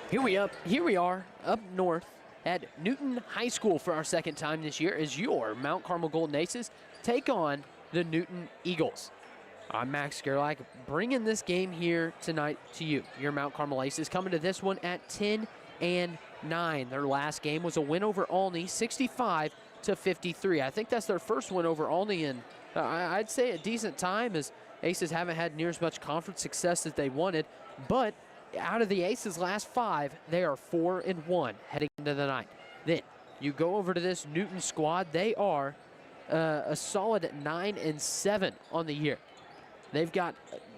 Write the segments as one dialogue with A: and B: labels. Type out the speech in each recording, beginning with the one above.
A: Here we are up north at Newton High School for our second time this year as your Mount Carmel Golden Aces take on the Newton Eagles. I'm Max Gerlach, bringing this game here tonight to you. Your Mount Carmel Aces coming to this one at 10-9. Their last game was a win over Olney, 65-53. I think that's their first win over Olney in, I'd say, a decent time, as Aces haven't had near as much conference success as they wanted. But out of the Aces' last 5, they are 4-1 heading into the night. Then you go over to this Newton squad. They are a solid 9-7 on the year. They've got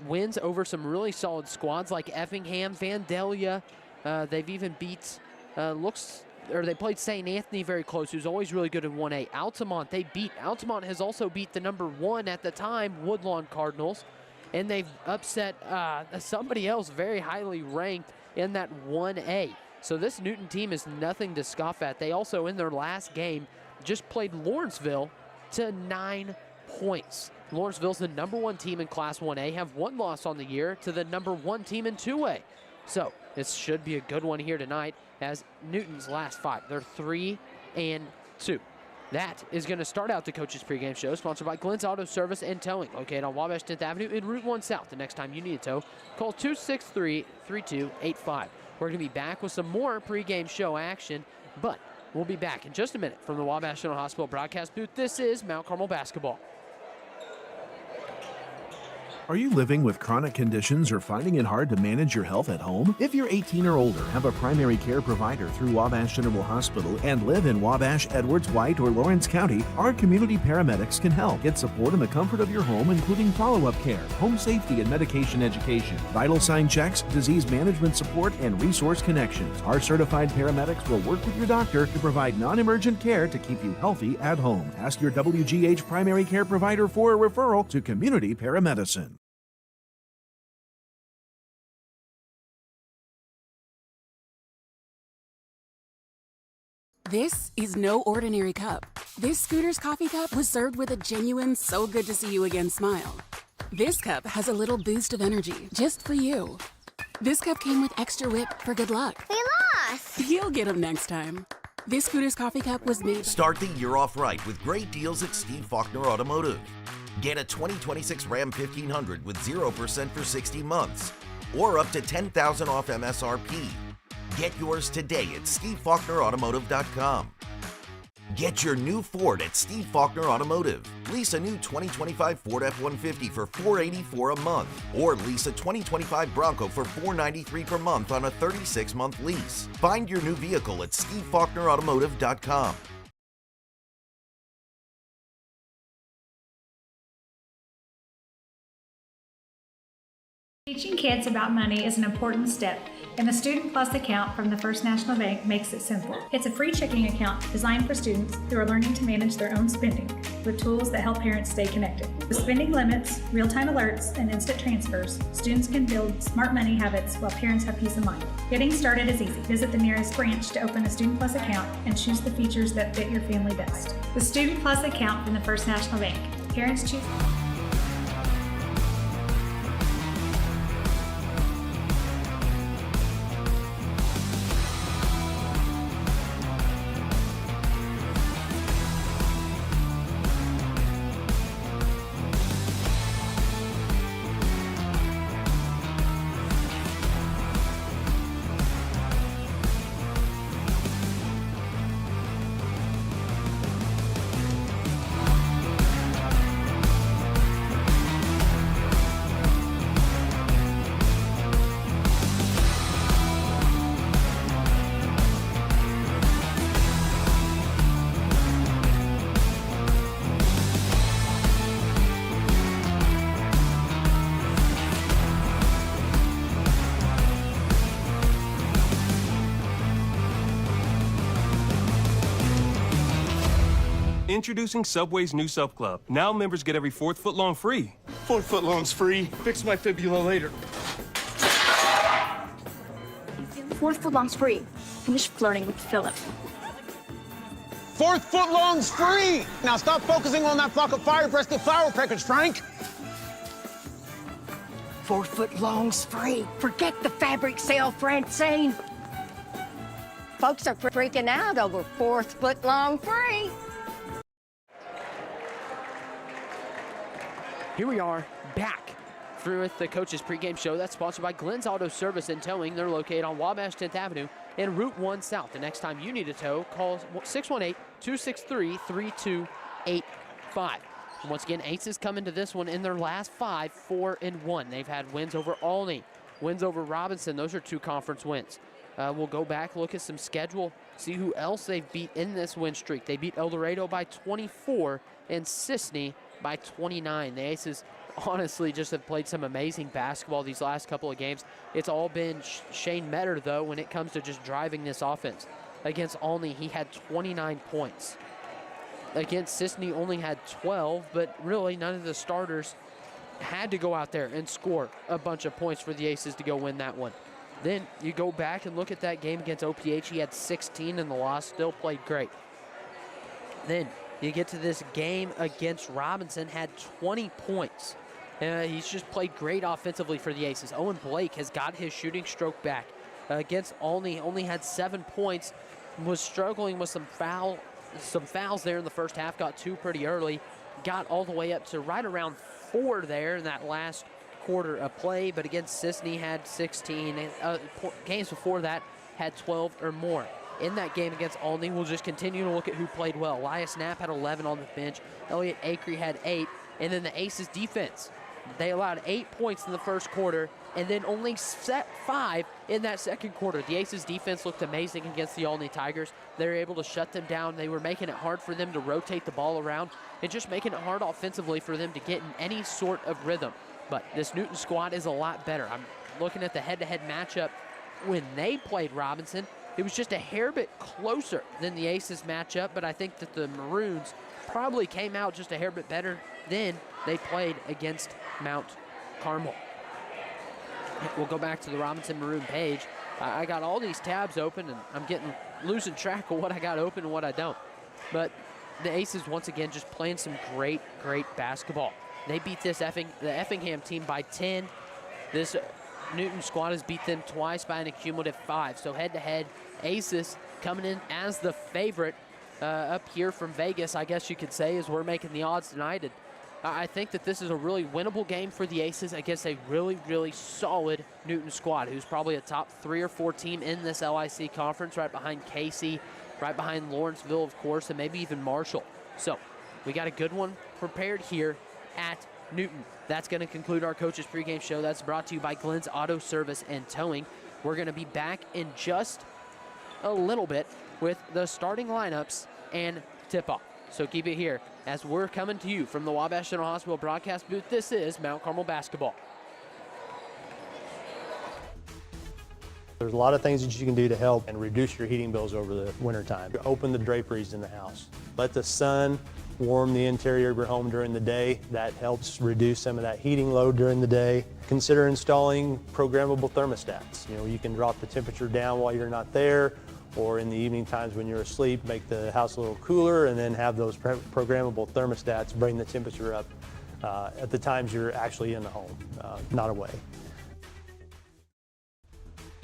A: wins over some really solid squads like Effingham, Vandalia. They've even beat, they played St. Anthony very close, who's always really good in 1A. Altamont has also beat the number 1 at the time, Woodlawn Cardinals. And they've upset somebody else very highly ranked in that 1A. So this Newton team is nothing to scoff at. They also, in their last game, just played Lawrenceville to 9 points. Lawrenceville's the number 1 team in Class 1A, have 1 loss on the year to the number 1 team in 2A. So this should be a good one here tonight, as Newton's last 5, they're 3-2. That is going to start out the Coach's Pregame Show, sponsored by Glenn's Auto Service and Towing, located on Wabash 10th Avenue in Route 1 South. The next time you need a tow, call 263-3285. We're going to be back with some more pregame show action, but we'll be back in just a minute from the Wabash General Hospital broadcast booth. This is Mount Carmel Basketball.
B: Are you living with chronic conditions or finding it hard to manage your health at home? If you're 18 or older, have a primary care provider through Wabash General Hospital, and live in Wabash, Edwards, White, or Lawrence County, our community paramedics can help. Get support in the comfort of your home, including follow-up care, home safety and medication education, vital sign checks, disease management support, and resource connections. Our certified paramedics will work with your doctor to provide non-emergent care to keep you healthy at home. Ask your WGH primary care provider for a referral to community paramedicine.
C: This is no ordinary cup. This Scooter's coffee cup was served with a genuine so good to see you again smile. This cup has a little boost of energy just for you. This cup came with extra whip for good luck.
D: We lost!
C: You'll get them next time. This Scooter's coffee cup was made...
E: Start the year off right with great deals at Steve Faulkner Automotive. Get a 2026 Ram 1500 with 0% for 60 months, or up to $10,000 off MSRP. Get yours today at SteveFaulknerAutomotive.com. Get your new Ford at Steve Faulkner Automotive. Lease a new 2025 Ford F-150 for $484 a month, or lease a 2025 Bronco for $493 per month on a 36-month lease. Find your new vehicle at SteveFaulknerAutomotive.com.
F: Teaching kids about money is an important step, and the Student Plus account from the First National Bank makes it simple. It's a free checking account designed for students who are learning to manage their own spending, with tools that help parents stay connected. With spending limits, real-time alerts, and instant transfers, students can build smart money habits while parents have peace of mind. Getting started is easy. Visit the nearest branch to open a Student Plus account and choose the features that fit your family best. The Student Plus account from the First National Bank. Parents choose...
G: Introducing Subway's new Sub Club. Now members get every 4th foot long free.
H: 4 foot long's free. Fix my fibula later.
D: 4 foot long's free. Finish flirting with Philip.
H: 4th foot long's free. Now stop focusing on that flock of fire-breasted flower peckers, Frank.
I: 4 foot long's free. Forget the fabric sale, Francine. Folks are freaking out over 4-foot-long free.
A: Here we are back through with the Coach's Pregame Show. That's sponsored by Glenn's Auto Service and Towing. They're located on Wabash 10th Avenue and Route 1 South. The next time you need a tow, call 618-263-3285. Once again, Aces come into this one in their last 5, 4-1. They've had wins over Olney, wins over Robinson. Those are 2 conference wins. We'll go back, look at some schedule, see who else they've beat in this win streak. They beat El Dorado by 24 and Sisney by 29. The Aces honestly just have played some amazing basketball these last couple of games. It's all been Shane Metter, though, when it comes to just driving this offense. Against Olney, he had 29 points. Against Sisney, only had 12, but really none of the starters had to go out there and score a bunch of points for the Aces to go win that one. Then you go back and look at that game against OPH. He had 16 in the loss, still played great. Then you get to this game against Robinson, had 20 points. He's just played great offensively for the Aces. Owen Blake has got his shooting stroke back. Against Olney, only had 7 points, was struggling with some fouls there in the first half, got 2 pretty early, got all the way up to right around 4 there in that last quarter of play, but against Sisney had 16, and games before that had 12 or more. In that game against Olney, we'll just continue to look at who played well. Elias Knapp had 11 on the bench, Elliott Acree had 8, and then the Aces defense, they allowed 8 points in the first quarter, and then only set 5 in that second quarter. The Aces defense looked amazing against the Olney Tigers. They were able to shut them down. They were making it hard for them to rotate the ball around and just making it hard offensively for them to get in any sort of rhythm. But this Newton squad is a lot better. I'm looking at the head-to-head matchup. When they played Robinson, it was just a hair bit closer than the Aces matchup, but I think that the Maroons probably came out just a hair bit better than they played against Mount Carmel. We'll go back to the Robinson Maroon page. I got all these tabs open, and I'm losing track of what I got open and what I don't. But the Aces, once again, just playing some great, great basketball. They beat the Effingham team by 10. This Newton squad has beat them twice by an accumulative 5. So head-to-head, Aces coming in as the favorite up here from Vegas, I guess you could say, as we're making the odds tonight. And I think that this is a really winnable game for the Aces against a really, really solid Newton squad, who's probably a top 3 or 4 team in this LIC conference, right behind Casey, right behind Lawrenceville, of course, and maybe even Marshall. So we got a good one prepared here at Newton. That's going to conclude our Coach's Pregame Show. That's brought to you by Glenn's Auto Service and Towing. We're going to be back in just a little bit with the starting lineups and tip-off. So keep it here as we're coming to you from the Wabash General Hospital broadcast booth. This is Mount Carmel basketball.
J: There's a lot of things that you can do to help and reduce your heating bills over the wintertime. Open the draperies in the house. Let the sun warm the interior of your home during the day. That helps reduce some of that heating load during the day. Consider installing programmable thermostats. You can drop the temperature down while you're not there, or in the evening times when you're asleep, make the house a little cooler, and then have those programmable thermostats bring the temperature up at the times you're actually in the home, not away.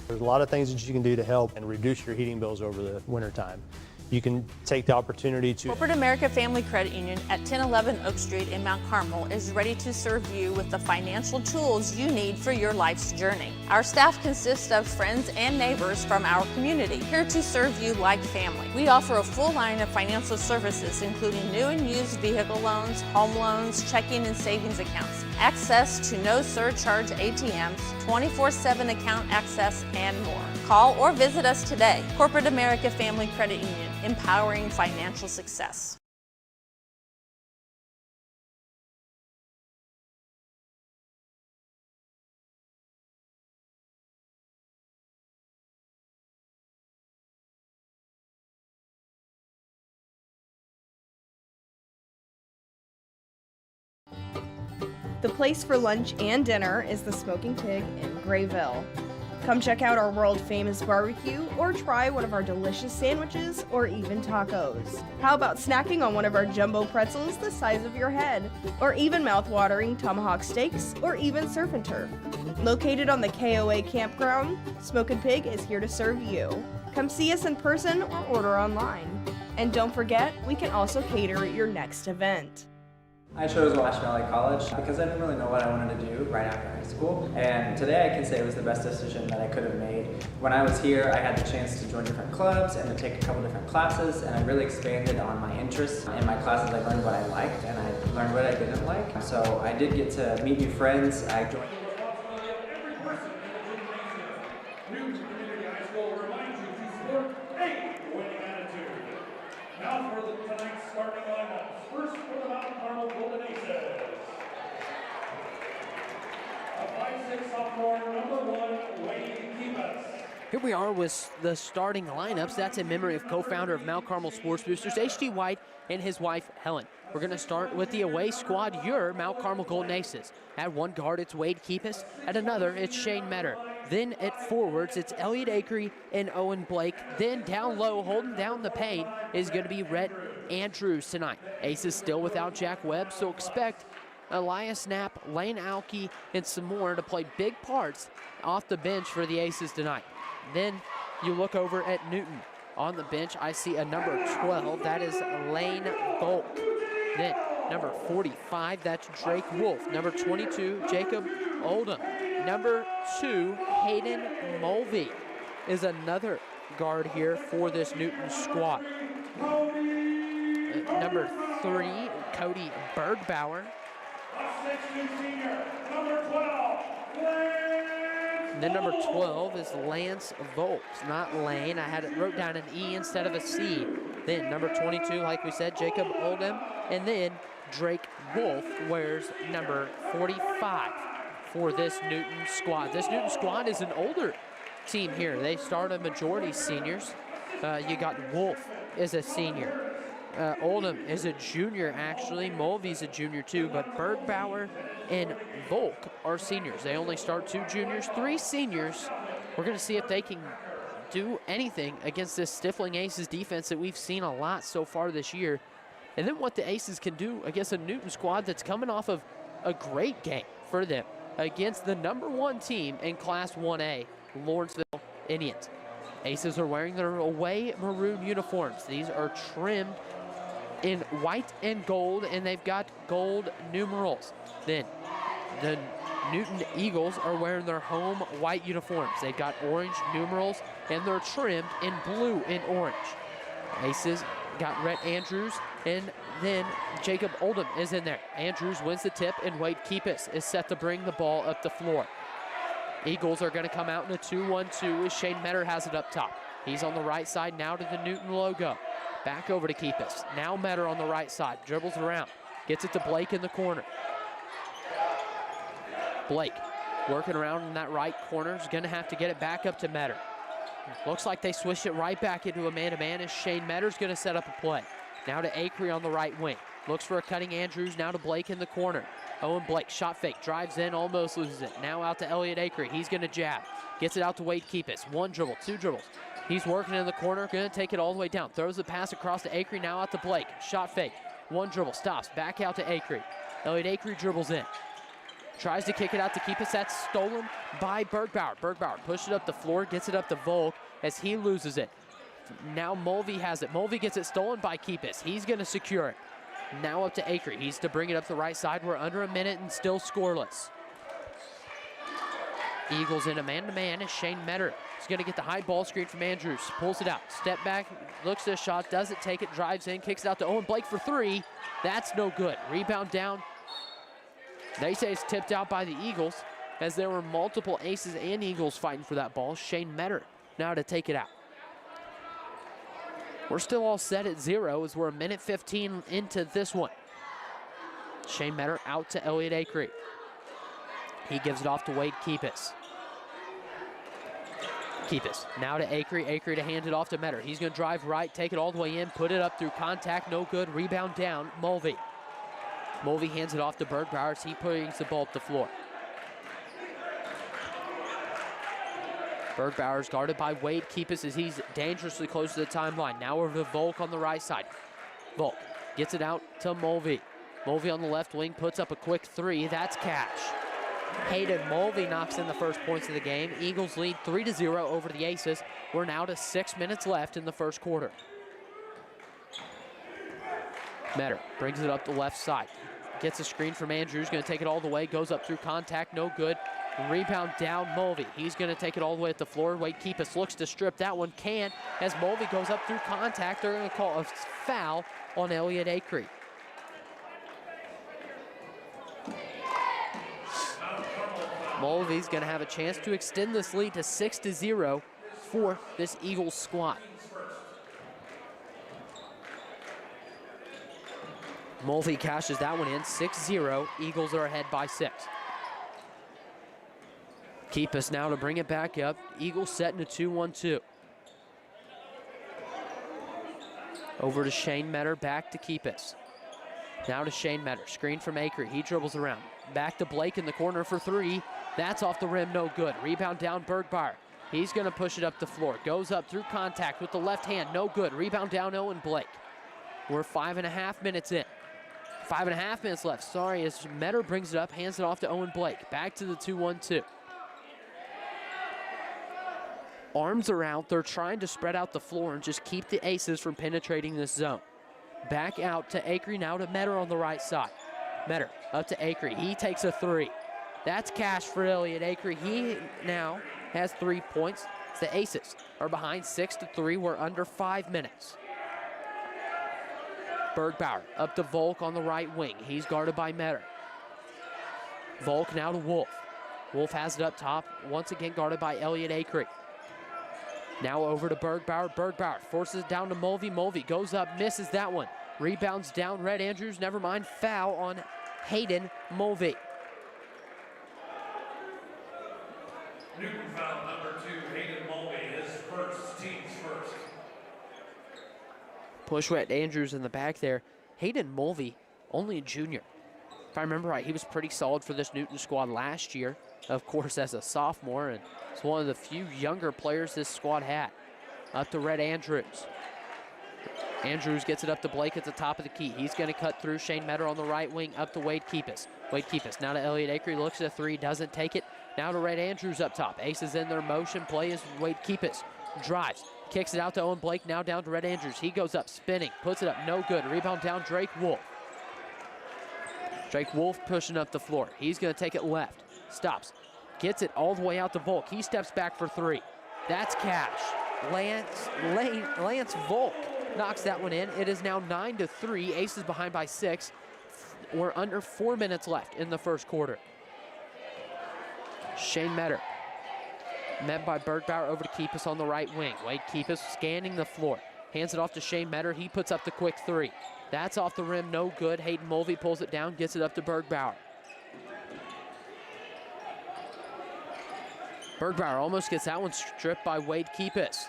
J: There's a lot of things that you can do to help and reduce your heating bills over the wintertime. You can take the opportunity to...
K: Corporate America Family Credit Union at 1011 Oak Street in Mount Carmel is ready to serve you with the financial tools you need for your life's journey. Our staff consists of friends and neighbors from our community, here to serve you like family. We offer a full line of financial services, including new and used vehicle loans, home loans, checking and savings accounts, access to no surcharge ATMs, 24/7 account access, and more. Call or visit us today. Corporate America Family Credit Union, empowering financial success.
L: The place for lunch and dinner is the Smoking Pig in Grayville. Come check out our world-famous barbecue or try one of our delicious sandwiches or even tacos. How about snacking on one of our jumbo pretzels the size of your head, or even mouth-watering tomahawk steaks, or even surf and turf. Located on the KOA campground, Smokin' Pig is here to serve you. Come see us in person or order online. And don't forget, we can also cater your next event.
M: I chose Wabash Valley College because I didn't really know what I wanted to do right after high school, and today I can say it was the best decision that I could have made. When I was here, I had the chance to join different clubs and to take a couple different classes, and I really expanded on my interests. In my classes, I learned what I liked and I learned what I didn't like. So I did get to meet new friends. I joined.
N: Now for tonight's starting lineups. First for the Mount Carmel Golden Aces. A 5'6" sophomore, number 1, Wade Kibas.
A: Here we are with the starting lineups. That's in memory of co-founder of Mount Carmel Sports Boosters, H.D. White, and his wife, Helen. We're going to start with the away squad, your Mount Carmel Golden Aces. At one guard, it's Wade Kibas. At another, it's Shane Metter. Then at forwards, it's Elliot Akery and Owen Blake. Then down low, holding down the paint, is going to be Rhett Andrews tonight. Aces still without Jack Webb, so expect Elias Knapp, Lane Alke, and some more to play big parts off the bench for the Aces tonight. Then you look over at Newton. On the bench, I see a number 12. That is Lane Volk. Then number 45, that's Drake Wolf. Number 22, Jacob Oldham. Number 2, Hayden Mulvey is another guard here for this Newton squad. Number 3, Cody Bergbauer. And then number 12 is Lance Volks, not Lane. I had it wrote down an E instead of a C. Then number 22, like we said, Jacob Oldham. And then Drake Wolf wears number 45 for this Newton squad. This Newton squad is an older team here. They start a majority seniors. You got Wolf is a senior. Oldham is a junior, actually. Mulvey's a junior too, but Bergbauer and Volk are seniors. They only start 2 juniors, 3 seniors. We're going to see if they can do anything against this stifling Aces defense that we've seen a lot so far this year. And then what the Aces can do against a Newton squad that's coming off of a great game for them against the number 1 team in Class 1A, Lawrenceville Indians. Aces are wearing their away maroon uniforms. These are trimmed in white and gold, and they've got gold numerals. Then the Newton Eagles are wearing their home white uniforms. They've got orange numerals, and they're trimmed in blue and orange. Aces got Rhett Andrews, and then Jacob Oldham is in there. Andrews wins the tip, and Wade Kibas is set to bring the ball up the floor. Eagles are going to come out in a 2-1-2 as Shane Metter has it up top. He's on the right side now to the Newton logo. Back over to Kibas. Now Metter on the right side. Dribbles around. Gets it to Blake in the corner. Blake working around in that right corner. Is going to have to get it back up to Metter. Looks like they switched it right back into a man-to-man as Shane Metter's going to set up a play. Now to Akery on the right wing. Looks for a cutting Andrews. Now to Blake in the corner. Owen Blake, shot fake, drives in, almost loses it. Now out to Elliot Akery. He's going to jab. Gets it out to Wade Kibas. 1 dribble, 2 dribbles. He's working in the corner, going to take it all the way down. Throws the pass across to Akery, now out to Blake. Shot fake, 1 dribble, stops, back out to Akery. Elliot Akery dribbles in. Tries to kick it out to Kibas. That's stolen by Bergbauer. Bergbauer pushes it up the floor, gets it up to Volk as he loses it. Now Mulvey has it. Mulvey gets it stolen by Kibas. He's going to secure it. Now up to Akery. He's to bring it up the right side. We're under a minute and still scoreless. Eagles in a man-to-man as Shane Metter is going to get the high ball screen from Andrews. Pulls it out. Step back. Looks at a shot. Doesn't take it. Drives in. Kicks it out to Owen Blake for 3. That's no good. Rebound down. They say it's tipped out by the Eagles as there were multiple Aces and Eagles fighting for that ball. Shane Metter now to take it out. We're still all set at 0 as we're a minute 15 into this one. Shane Metter out to Elliot Akery. He gives it off to Wade Kibas. Kibas now to Akery. Akery to hand it off to Metter. He's going to drive right, take it all the way in, put it up through contact, no good. Rebound down, Mulvey. Mulvey hands it off to Bergbauer as he brings the ball up the floor. Bergbauer's guarded by Wade Keepus as he's dangerously close to the timeline. Now over to Volk on the right side. Volk gets it out to Mulvey. Mulvey on the left wing puts up a quick three. That's cash. Hayden Mulvey knocks in the first points of the game. Eagles lead 3-0 over the Aces. We're now to 6 minutes left in the first quarter. Metter brings it up the left side. Gets a screen from Andrews, gonna take it all the way, goes up through contact, no good. Rebound down Mulvey. He's gonna take it all the way at the floor. Wade Keepus looks to strip that one, can. As Mulvey goes up through contact, they're gonna call a foul on Elliott Acree. Mulvey's gonna have a chance to extend this lead to 6-0 for this Eagles squad. Mulvey cashes that one in, 6-0. Eagles are ahead by 6. Keepus now to bring it back up. Eagles setting a 2-1-2. Over to Shane Metter, back to Keepus. Now to Shane Metter, screen from Acree. He dribbles around. Back to Blake in the corner for three. That's off the rim, no good. Rebound down Bergbauer. He's gonna push it up the floor. Goes up through contact with the left hand, no good. Rebound down Owen Blake. We're 5.5 minutes in. 5.5 minutes left, sorry, as Metter brings it up, hands it off to Owen Blake. Back to the 2-1-2. Arms are out, they're trying to spread out the floor and just keep the Aces from penetrating this zone. Back out to Acree, now to Metter on the right side. Metter up to Acree, he takes a three. That's cash for Elliott Acree. He now has 3 points. The Aces are behind 6-3, we're under 5 minutes. Bergbauer up to Volk on the right wing. He's guarded by Metter. Volk now to Wolf. Wolf has it up top, once again guarded by Elliott Acree. Now over to Bergbauer. Bergbauer forces it down to Mulvey. Mulvey goes up, misses that one. Rebounds down, Red Andrews, never mind. Foul on Hayden Mulvey.
N: Newton foul number 2, Hayden Mulvey, his first, team's first.
A: Push Red Andrews in the back there. Hayden Mulvey, only a junior. If I remember right, he was pretty solid for this Newton squad last year, of course, as a sophomore, and it's one of the few younger players this squad had. Up to Red Andrews. Andrews gets it up to Blake at the top of the key. He's going to cut through Shane Metter on the right wing, up to Wade Keepus. Wade Keepus now to Elliott Acree, looks at a three, doesn't take it. Now to Red Andrews up top. Aces in their motion play as Wade Keepus drives. Kicks it out to Owen Blake, now down to Red Andrews. He goes up, spinning, puts it up, no good. Rebound down, Drake Wolf. Drake Wolf pushing up the floor. He's gonna take it left, stops, gets it all the way out to Volk. He steps back for three. That's cash. Lance Volk knocks that one in. It is now 9-3, Aces behind by 6. We're under 4 minutes left in the first quarter. Shane Metter, met by Bergbauer over to Keepus on the right wing. Wade Keepus scanning the floor. Hands it off to Shane Metter. He puts up the quick three. That's off the rim, no good. Hayden Mulvey pulls it down, gets it up to Bergbauer. Bergbauer almost gets that one stripped by Wade Keepus.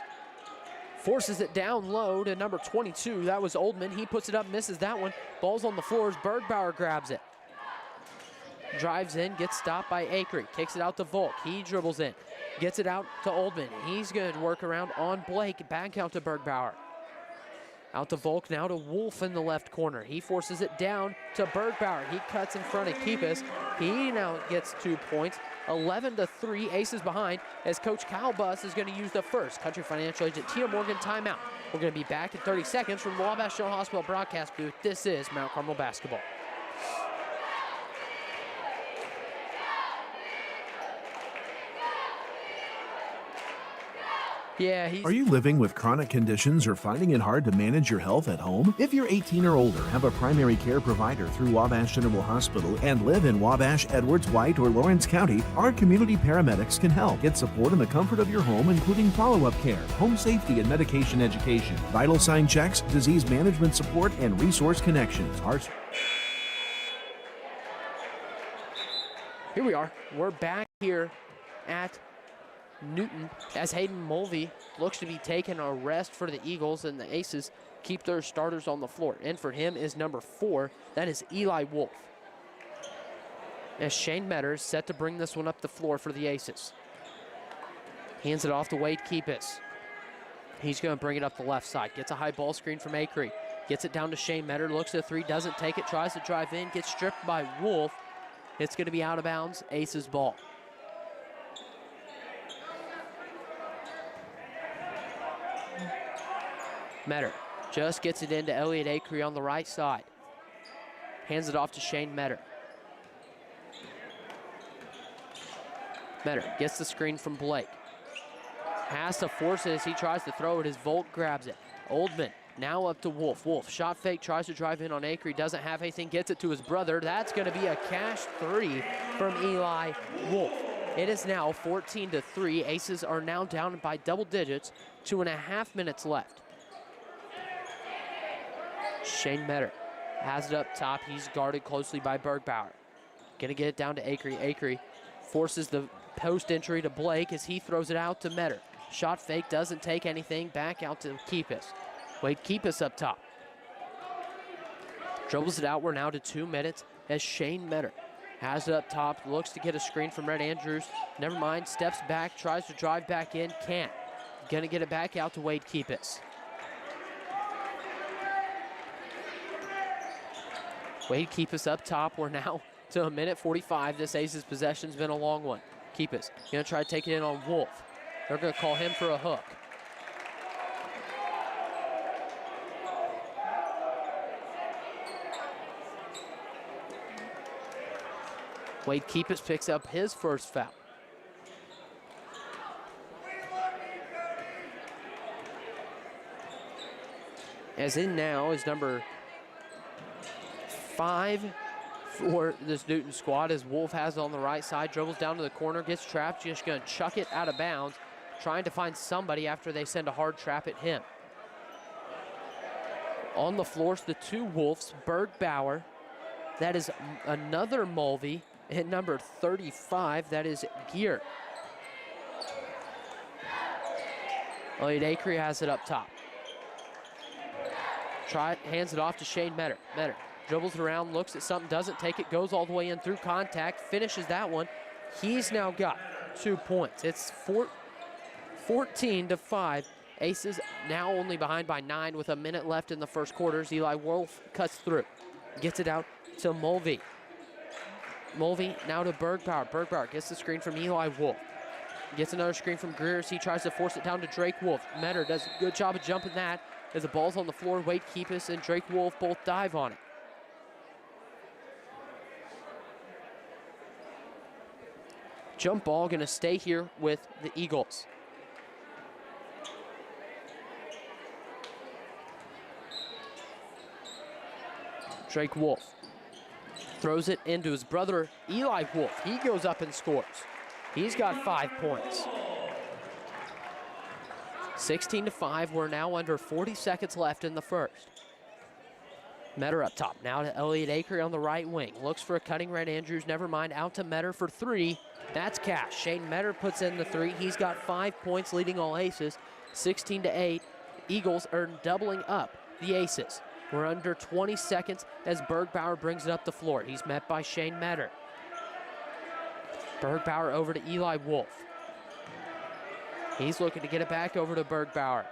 A: Forces it down low to number 22. That was Oldman. He puts it up, misses that one. Ball's on the floor as Bergbauer grabs it. Drives in, gets stopped by Acree. Kicks it out to Volk. He dribbles in. Gets it out to Oldman. He's going to work around on Blake. Back out to Bergbauer. Out to Volk, now to Wolf in the left corner. He forces it down to Bergbauer. He cuts in front of Keepus. He now gets 2 points. 11-3, Aces behind, as Coach Kyle Buss is going to use the first Country Financial Agent Tia Morgan timeout. We're going to be back in 30 seconds from the Wabash General Hospital broadcast booth. This is Mount Carmel basketball. Yeah,
B: Are you living with chronic conditions or finding it hard to manage your health at home? If you're 18 or older, have a primary care provider through Wabash General Hospital, and live in Wabash, Edwards, White, or Lawrence County, our community paramedics can help. Get support in the comfort of your home, including follow-up care, home safety and medication education, vital sign checks, disease management support, and resource connections.
A: Here we are. We're back here at Newton as Hayden Mulvey looks to be taking a rest for the Eagles, and the Aces keep their starters on the floor. In for him is number 4. That is Eli Wolf. As Shane Metter is set to bring this one up the floor for the Aces. Hands it off to Wade Keepus. He's going to bring it up the left side. Gets a high ball screen from Acree. Gets it down to Shane Metter. Looks at the three, doesn't take it. Tries to drive in. Gets stripped by Wolf. It's going to be out of bounds. Aces ball. Metter just gets it into Elliott Acree on the right side. Hands it off to Shane Metter. Metter gets the screen from Blake. Has to force it as he tries to throw it as Volt grabs it. Oldman now up to Wolf. Wolf, shot fake, tries to drive in on Acree, doesn't have anything, gets it to his brother. That's going to be a cash three from Eli Wolf. It is now 14-3. Aces are now down by double digits, 2.5 minutes left. Shane Metter has it up top. He's guarded closely by Bergbauer. Gonna get it down to Acree. Acree forces the post entry to Blake as he throws it out to Metter. Shot fake, doesn't take anything. Back out to Keepus. Wade Keepus up top. Dribbles it out. We're now to 2 minutes as Shane Metter has it up top. Looks to get a screen from Red Andrews. Never mind. Steps back. Tries to drive back in. Can't. Gonna get it back out to Wade Keepus. Wade Keepus up top. We're now to 1:45. This Aces possession's been a long one. Keepus gonna try to take it in on Wolf. They're gonna call him for a hook. Wade Keepus picks up his first foul. As in now is number 5 for this Newton squad as Wolf has it on the right side, dribbles down to the corner, gets trapped, just gonna chuck it out of bounds, trying to find somebody after they send a hard trap at him. On the floor is the 2 Wolves, Bergbauer, that is another Mulvey, and number 35, that is Gear. Elliott Acree has it up top. Hands it off to Shane Metter. Metter dribbles around, looks at something, doesn't take it, goes all the way in through contact, finishes that one. He's now got 2 points. It's 14-5. Aces now only behind by 9 with a minute left in the first quarter. Eli Wolf cuts through, gets it out to Mulvey. Mulvey now to Bergbauer. Bergbauer gets the screen from Eli Wolf. Gets another screen from Greer as he tries to force it down to Drake Wolf. Metter does a good job of jumping that as the ball's on the floor. Wade Keepus and Drake Wolf both dive on it. Jump ball gonna stay here with the Eagles. Drake Wolf throws it into his brother, Eli Wolf. He goes up and scores. He's got 5 points. 16-5, we're now under 40 seconds left in the first. Metter up top, now to Elliott Acree on the right wing. Looks for a cutting Red Andrews, never mind, out to Metter for 3. That's cash. Shane Metter puts in the 3. He's got 5 points, leading all Aces. 16-8, Eagles are doubling up the Aces. We're under 20 seconds as Bergbauer brings it up the floor. He's met by Shane Metter. Bergbauer over to Eli Wolf. He's looking to get it back over to Bergbauer.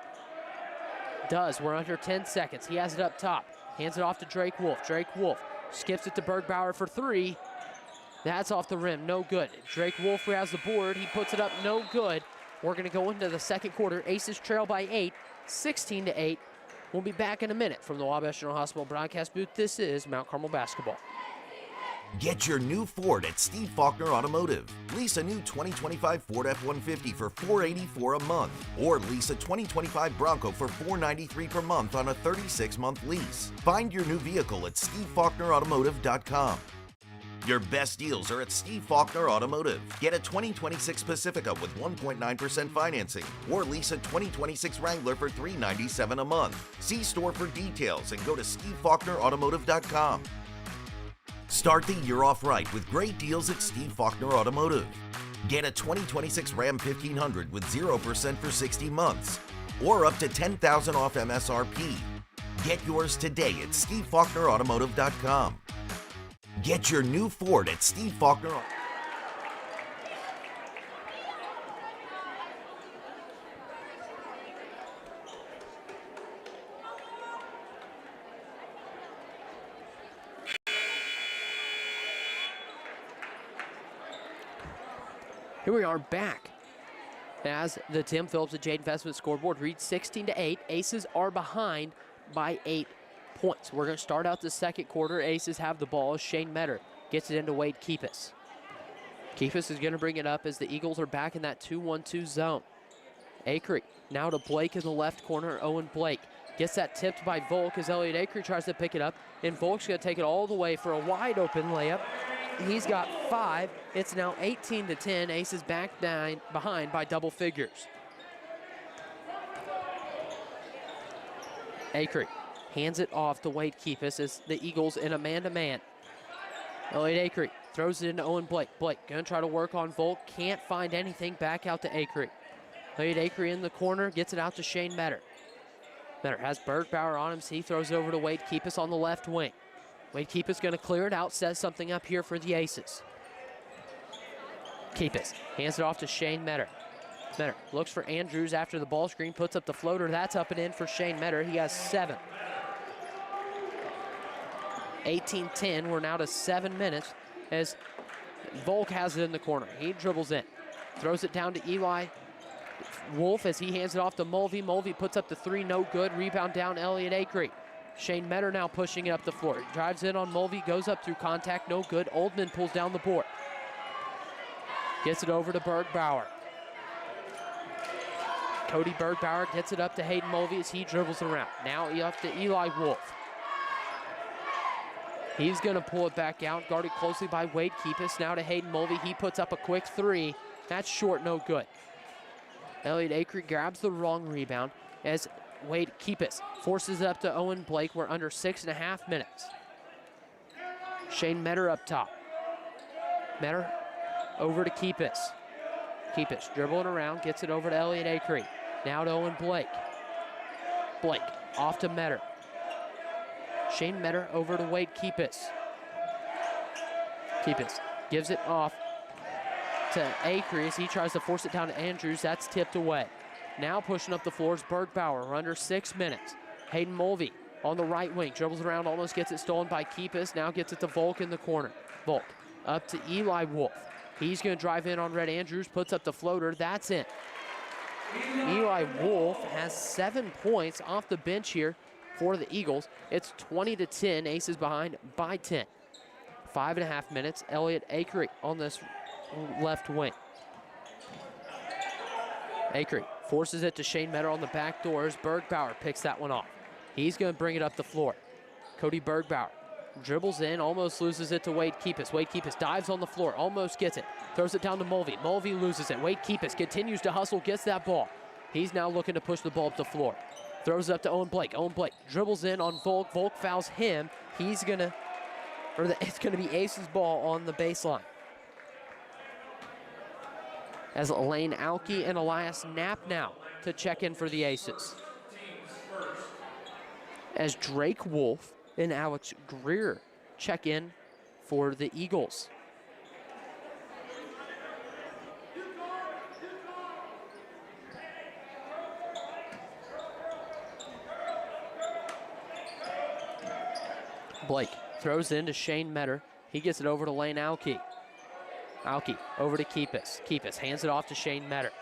A: Does. We're under 10 seconds. He has it up top. Hands it off to Drake Wolf. Drake Wolf skips it to Bergbauer for 3. That's off the rim. No good. Drake Wolf has the board. He puts it up. No good. We're going to go into the second quarter. Aces trail by 8, 16-8. We'll be back in a minute from the Wabash General Hospital broadcast booth. This is Mount Carmel basketball.
E: Get your new Ford at Steve Faulkner Automotive. Lease a new 2025 Ford F-150 for $484 a month, or lease a 2025 Bronco for $493 per month on a 36-month lease. Find your new vehicle at SteveFaulknerAutomotive.com. Your best deals are at Steve Faulkner Automotive. Get a 2026 Pacifica with 1.9% financing, or lease a 2026 Wrangler for $397 a month. See store for details and go to SteveFaulknerAutomotive.com. Start the year off right with great deals at Steve Faulkner Automotive. Get a 2026 Ram 1500 with 0% for 60 months, or up to $10,000 off MSRP. Get yours today at SteveFaulknerAutomotive.com. Get your new Ford at Steve Faulkner.
A: Here we are back as the Tim Phillips and Jaden Fessman scoreboard reads 16-8. Aces are behind by 8 points. We're going to start out the second quarter. Aces have the ball. Shane Metter gets it into Wade Keepus. Keepus is going to bring it up as the Eagles are back in that 2-1-2 zone. Acree now to Blake in the left corner. Owen Blake gets that tipped by Volk as Elliot Acree tries to pick it up, and Volk's going to take it all the way for a wide open layup. He's got 5. It's now 18-10. Aces back down behind by double figures. Acree hands it off to Wade Keepus as the Eagles in a man-to-man. Elliot Acree throws it into Owen Blake. Blake gonna try to work on Volk. Can't find anything. Back out to Acree. Elliot Acree in the corner. Gets it out to Shane Metter. Metter has Bergbauer on him. So he throws it over to Wade Keepus on the left wing. Wade Keepus gonna clear it out. Sets something up here for the Aces. Keepus hands it off to Shane Metter. Metter looks for Andrews after the ball screen. Puts up the floater. That's up and in for Shane Metter. He has 7. 18-10. We're now to 7 minutes as Volk has it in the corner. He dribbles in. Throws it down to Eli Wolf as he hands it off to Mulvey. Mulvey puts up the 3, no good. Rebound down Elliot Acree. Shane Metter now pushing it up the floor. Drives in on Mulvey, goes up through contact, no good. Oldman pulls down the board. Gets it over to Bergbauer. Cody Bergbauer gets it up to Hayden Mulvey as he dribbles around. Now up to Eli Wolf. He's going to pull it back out, guarded closely by Wade Keepus. Now to Hayden Mulvey. He puts up a quick 3. That's short, no good. Elliot Acree grabs the wrong rebound as Wade Keepus forces it up to Owen Blake. We're under 6.5 minutes. Shane Metter up top. Metter over to Keepus. Keepus dribbling around, gets it over to Elliot Acree. Now to Owen Blake. Blake off to Metter. Shane Metter over to Wade Keepus. Keepus gives it off to Acree as he tries to force it down to Andrews. That's tipped away. Now pushing up the floor is Bergbauer. We're under 6 minutes. Hayden Mulvey on the right wing. Dribbles around, almost gets it stolen by Keepus. Now gets it to Volk in the corner. Volk up to Eli Wolf. He's going to drive in on Red Andrews. Puts up the floater. That's in. Eli Wolf has 7 points off the bench here for the Eagles. It's 20-10. Aces behind by 10. 5.5 minutes. Elliot Acree on this left wing. Acree forces it to Shane Metter on the back doors. Bergbauer picks that one off. He's going to bring it up the floor. Cody Bergbauer dribbles in, almost loses it to Wade Keepus. Wade Keepus dives on the floor, almost gets it. Throws it down to Mulvey. Mulvey loses it. Wade Keepus continues to hustle, gets that ball. He's now looking to push the ball up the floor. Throws it up to Owen Blake. Owen Blake dribbles in on Volk. Volk fouls him. It's going to be Ace's ball on the baseline. As Elaine Alke and Elias Knapp now to check in for the Aces. As Drake Wolf and Alex Greer check in for the Eagles. Blake throws it into Shane Metter. He gets it over to Lane Alke. Alke over to Keepus. Keepus hands it off to Shane Metter.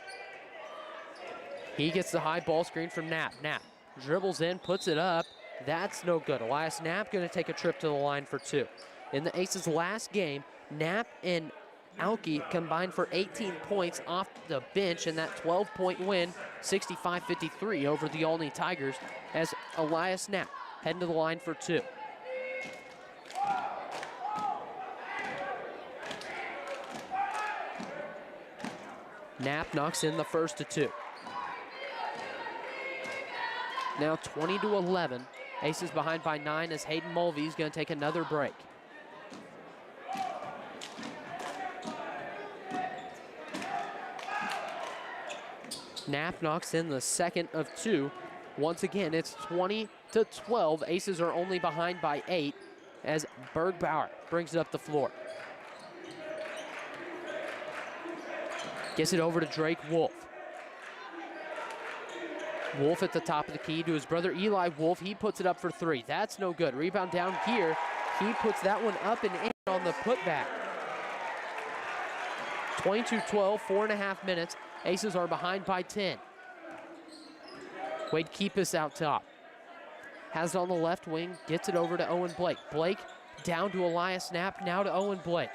A: He gets the high ball screen from Knapp. Knapp dribbles in, puts it up. That's no good. Elias Knapp going to take a trip to the line for 2. In the Aces' last game, Knapp and Alke combined for 18 points off the bench in that 12-point win, 65-53 over the Olney Tigers, as Elias Knapp heading to the line for 2. Knapp knocks in the first of 2. Now 20-11. Aces behind by 9 as Hayden Mulvey is going to take another break. Knapp knocks in the second of 2. Once again, it's 20-12. Aces are only behind by 8 as Bergbauer brings it up the floor. Gets it over to Drake Wolf. Wolf at the top of the key to his brother Eli Wolf. He puts it up for 3. That's no good. Rebound down here. He puts that one up and in on the putback. 22-12, 4.5 minutes. Aces are behind by 10. Wade Keepus out top. Has it on the left wing, gets it over to Owen Blake. Blake down to Elias Knapp, now to Owen Blake.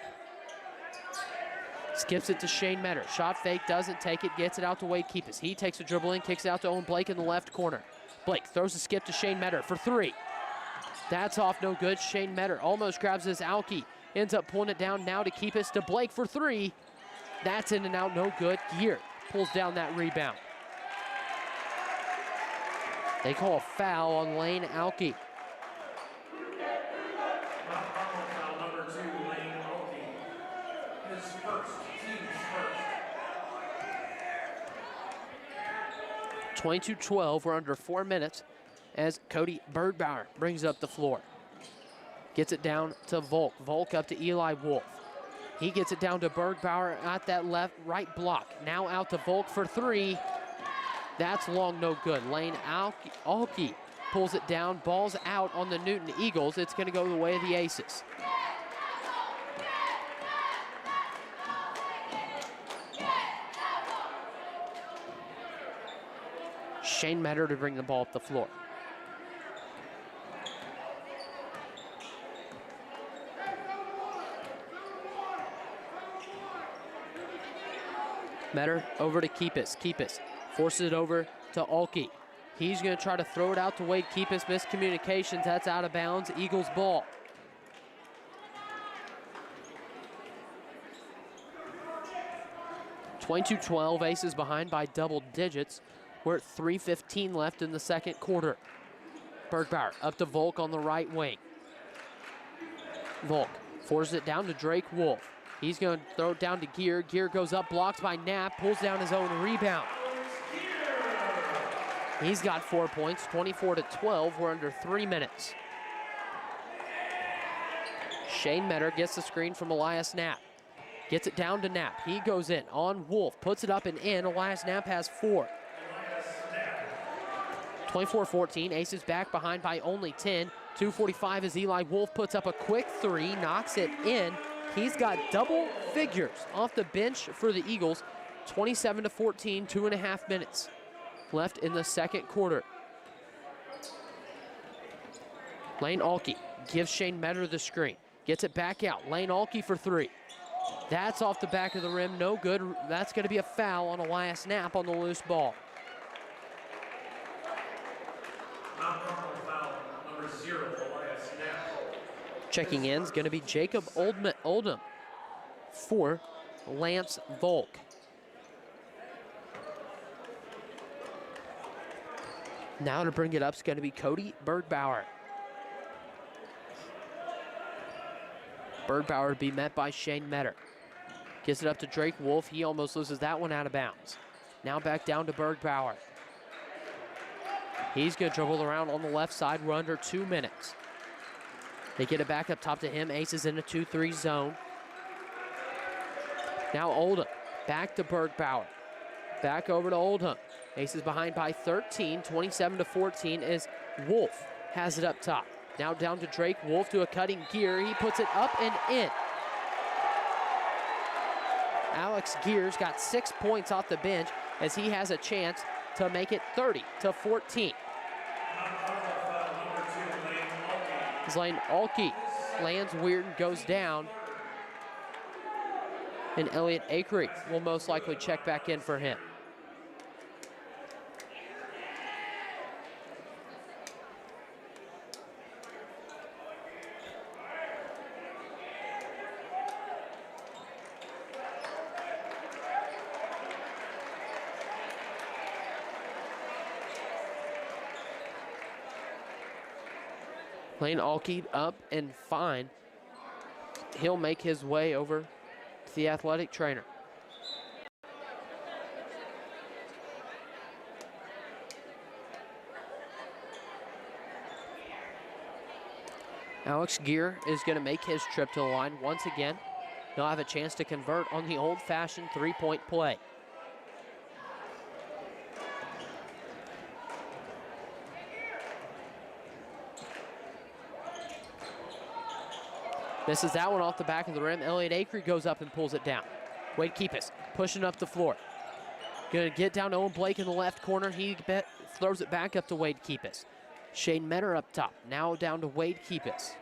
A: Skips it to Shane Metter. Shot fake, doesn't take it, gets it out to Wade Keepus. He takes a dribble in, kicks it out to Owen Blake in the left corner. Blake throws a skip to Shane Metter for three. That's off, no good. Shane Metter almost grabs his Alki. Ends up pulling it down now to Keepus to Blake for three. That's in and out, no good. Gear pulls down that rebound. They call a foul on Lane Alki.
N: Foul number 2, Lane Alki. His first, team's first.
A: 22-12, we're under 4 minutes as Cody Bergbauer brings up the floor. Gets it down to Volk. Volk up to Eli Wolf. He gets it down to Bergbauer at that right block. Now out to Volk for three. That's long, no good. Lane Alki pulls it down. Ball's out on the Newton Eagles. It's going to go the way of the Aces. Shane Metter to bring the ball up the floor. Metter over to Keepus. Keepus forces it over to Alki. He's going to try to throw it out to Wade Keepus. Miscommunications. That's out of bounds. Eagles ball. (22-12). Aces behind by double digits. We're at 3:15 left in the second quarter. Bergbauer up to Volk on the right wing. Volk forces it down to Drake Wolf. He's going to throw it down to Gear. Gear goes up, blocked by Knapp, pulls down his own rebound. He's got 4 points, 24-12. We're under 3 minutes. Shane Metter gets the screen from Elias Knapp. Gets it down to Knapp. He goes in on Wolf, puts it up and in. Elias Knapp has 4. 24-14, Aces back behind by only 10. 2:45 as Eli Wolf puts up a quick three, knocks it in. He's got double figures off the bench for the Eagles. 27-14, 2.5 minutes left in the second quarter. Lane Alki gives Shane Metter the screen. Gets it back out. Lane Alki for three. That's off the back of the rim, no good. That's going to be a foul on Elias Knapp on the loose ball.
N: Foul number 0, Elias Knapp.
A: Checking in is going to be Jacob Oldham for Lance Volk. Now to bring it up is going to be Cody Bergbauer. Bergbauer to be met by Shane Metter. Gets it up to Drake Wolf. He almost loses that one out of bounds. Now back down to Bergbauer. He's going to dribble around on the left side. We're under 2 minutes. They get it back up top to him. Aces in a 2-3 zone. Now Oldham back to Bergbauer. Back over to Oldham. Aces behind by 13, 27-14 as Wolf has it up top. Now down to Drake Wolf to a cutting Gear. He puts it up and in. Alex Gear's got 6 points off the bench as he has a chance to make it 30-14. As Lane Alki lands weird and goes down. And Elliot Akery will most likely check back in for him. Lane Alki up and fine. He'll make his way over to the athletic trainer. Alex Gear is going to make his trip to the line once again. He'll have a chance to convert on the old-fashioned three-point play. Misses that one off the back of the rim. Elliot Akery goes up and pulls it down. Wade Keepus pushing up the floor. Gonna get down to Owen Blake in the left corner. He throws it back up to Wade Keepus. Shane Metter up top. Now down to Wade Keepus.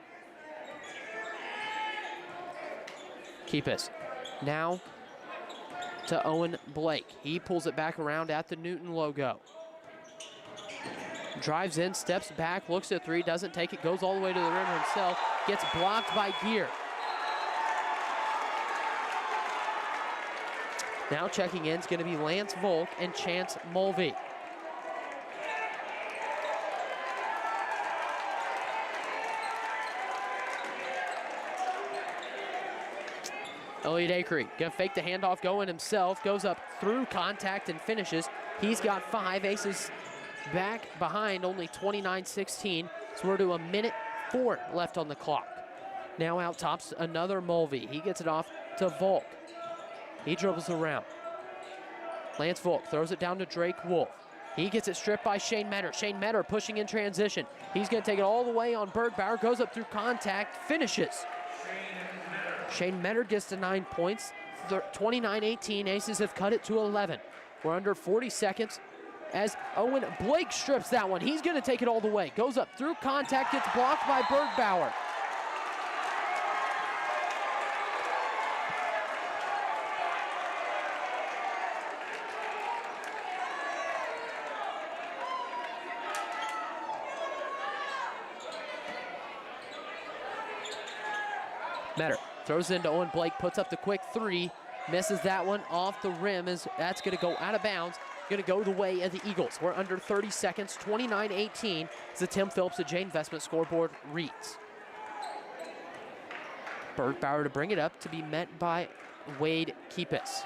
A: Keepus now to Owen Blake. He pulls it back around at the Newton logo. Drives in, steps back, looks at three, doesn't take it, goes all the way to the rim himself, gets blocked by Gear. Now checking in is going to be Lance Volk and Chance Mulvey. Elliot Akery gonna fake the handoff, going himself, goes up through contact and finishes. He's got 5 aces back behind, only 29-16. So we're to a minute 4 left on the clock. Now out tops another Mulvey. He gets it off to Volk. He dribbles around. Lance Volk throws it down to Drake Wolf. He gets it stripped by Shane Metter. Shane Metter pushing in transition. He's gonna take it all the way on Bergbauer, goes up through contact, finishes. Shane Metter gets to 9 points. 29-18, Aces have cut it to 11. We're under 40 seconds as Owen Blake strips that one. He's gonna take it all the way. Goes up through contact, gets blocked by Bergbauer. Metter throws into Owen Blake, puts up the quick 3, misses that one off the rim as that's gonna go out of bounds, gonna go the way of the Eagles. We're under 30 seconds, 29-18 as the Tim Phillips at J Investment scoreboard reads. Bergbauer to bring it up, to be met by Wade Keepus.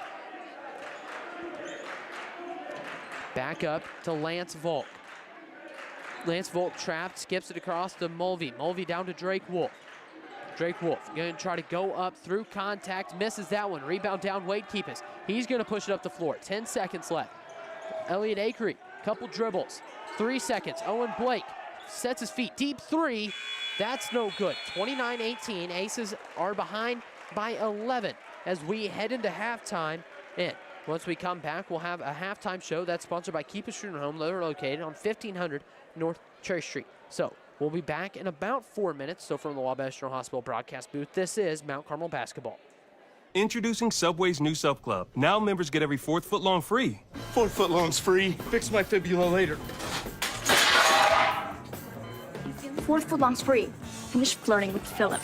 A: Back up to Lance Volk. Lance Volk trapped, skips it across to Mulvey. Mulvey down to Drake Wolf. Drake Wolf gonna try to go up through contact, misses that one. Rebound down, Wade Keepus. He's gonna push it up the floor. 10 seconds left. Elliot Akery, couple dribbles. 3 seconds. Owen Blake sets his feet. Deep 3. That's no good. 29-18. Aces are behind by 11 as we head into halftime. And once we come back, we'll have a halftime show that's sponsored by Keepus Funeral Home. They're located on 1500 North Cherry Street. So we'll be back in about 4 minutes. So from the Wabash General Hospital broadcast booth, this is Mount Carmel basketball.
G: Introducing Subway's new Sub Club. Now members get every 4th footlong free.
H: 4 footlongs free. Fix my fibula later.
D: 4 footlongs free. Finish flirting with Philip.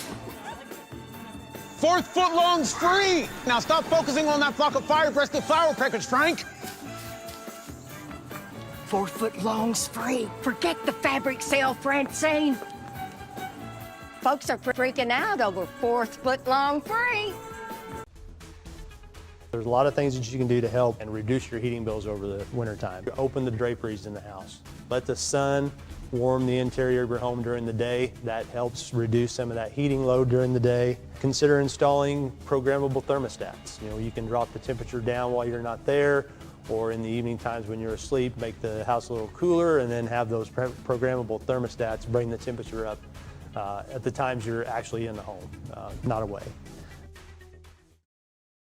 H: 4 footlongs free. Now stop focusing on that flock of fire-breasted flower peckers, Frank.
I: 4 footlongs free. Forget the fabric sale, Francine. Folks are freaking out over 4th footlong free.
J: There's a lot of things that you can do to help and reduce your heating bills over the wintertime. Open the draperies in the house. Let the sun warm the interior of your home during the day. That helps reduce some of that heating load during the day. Consider installing programmable thermostats. You know, you can drop the temperature down while you're not there, or in the evening times when you're asleep, make the house a little cooler, and then have those programmable thermostats bring the temperature up at the times you're actually in the home, not away.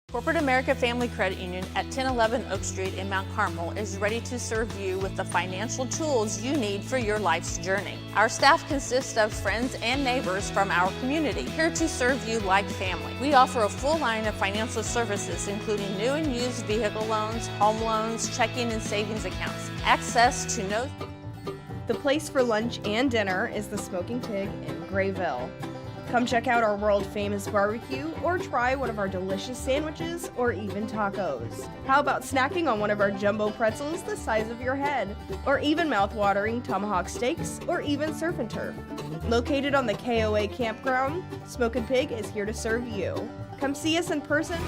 K: Corporate America Family Credit Union at 1011 Oak Street in Mount Carmel is ready to serve you with the financial tools you need for your life's journey. Our staff consists of friends and neighbors from our community, here to serve you like family. We offer a full line of financial services, including new and used vehicle loans, home loans, checking and savings accounts. Access to no...
L: The place for lunch and dinner is the Smoking Pig in Grayville. Come check out our world-famous barbecue or try one of our delicious sandwiches or even tacos. How about snacking on one of our jumbo pretzels the size of your head, or even mouth-watering tomahawk steaks or even surf and turf. Located on the KOA campground, Smokin' Pig is here to serve you. Come see us in person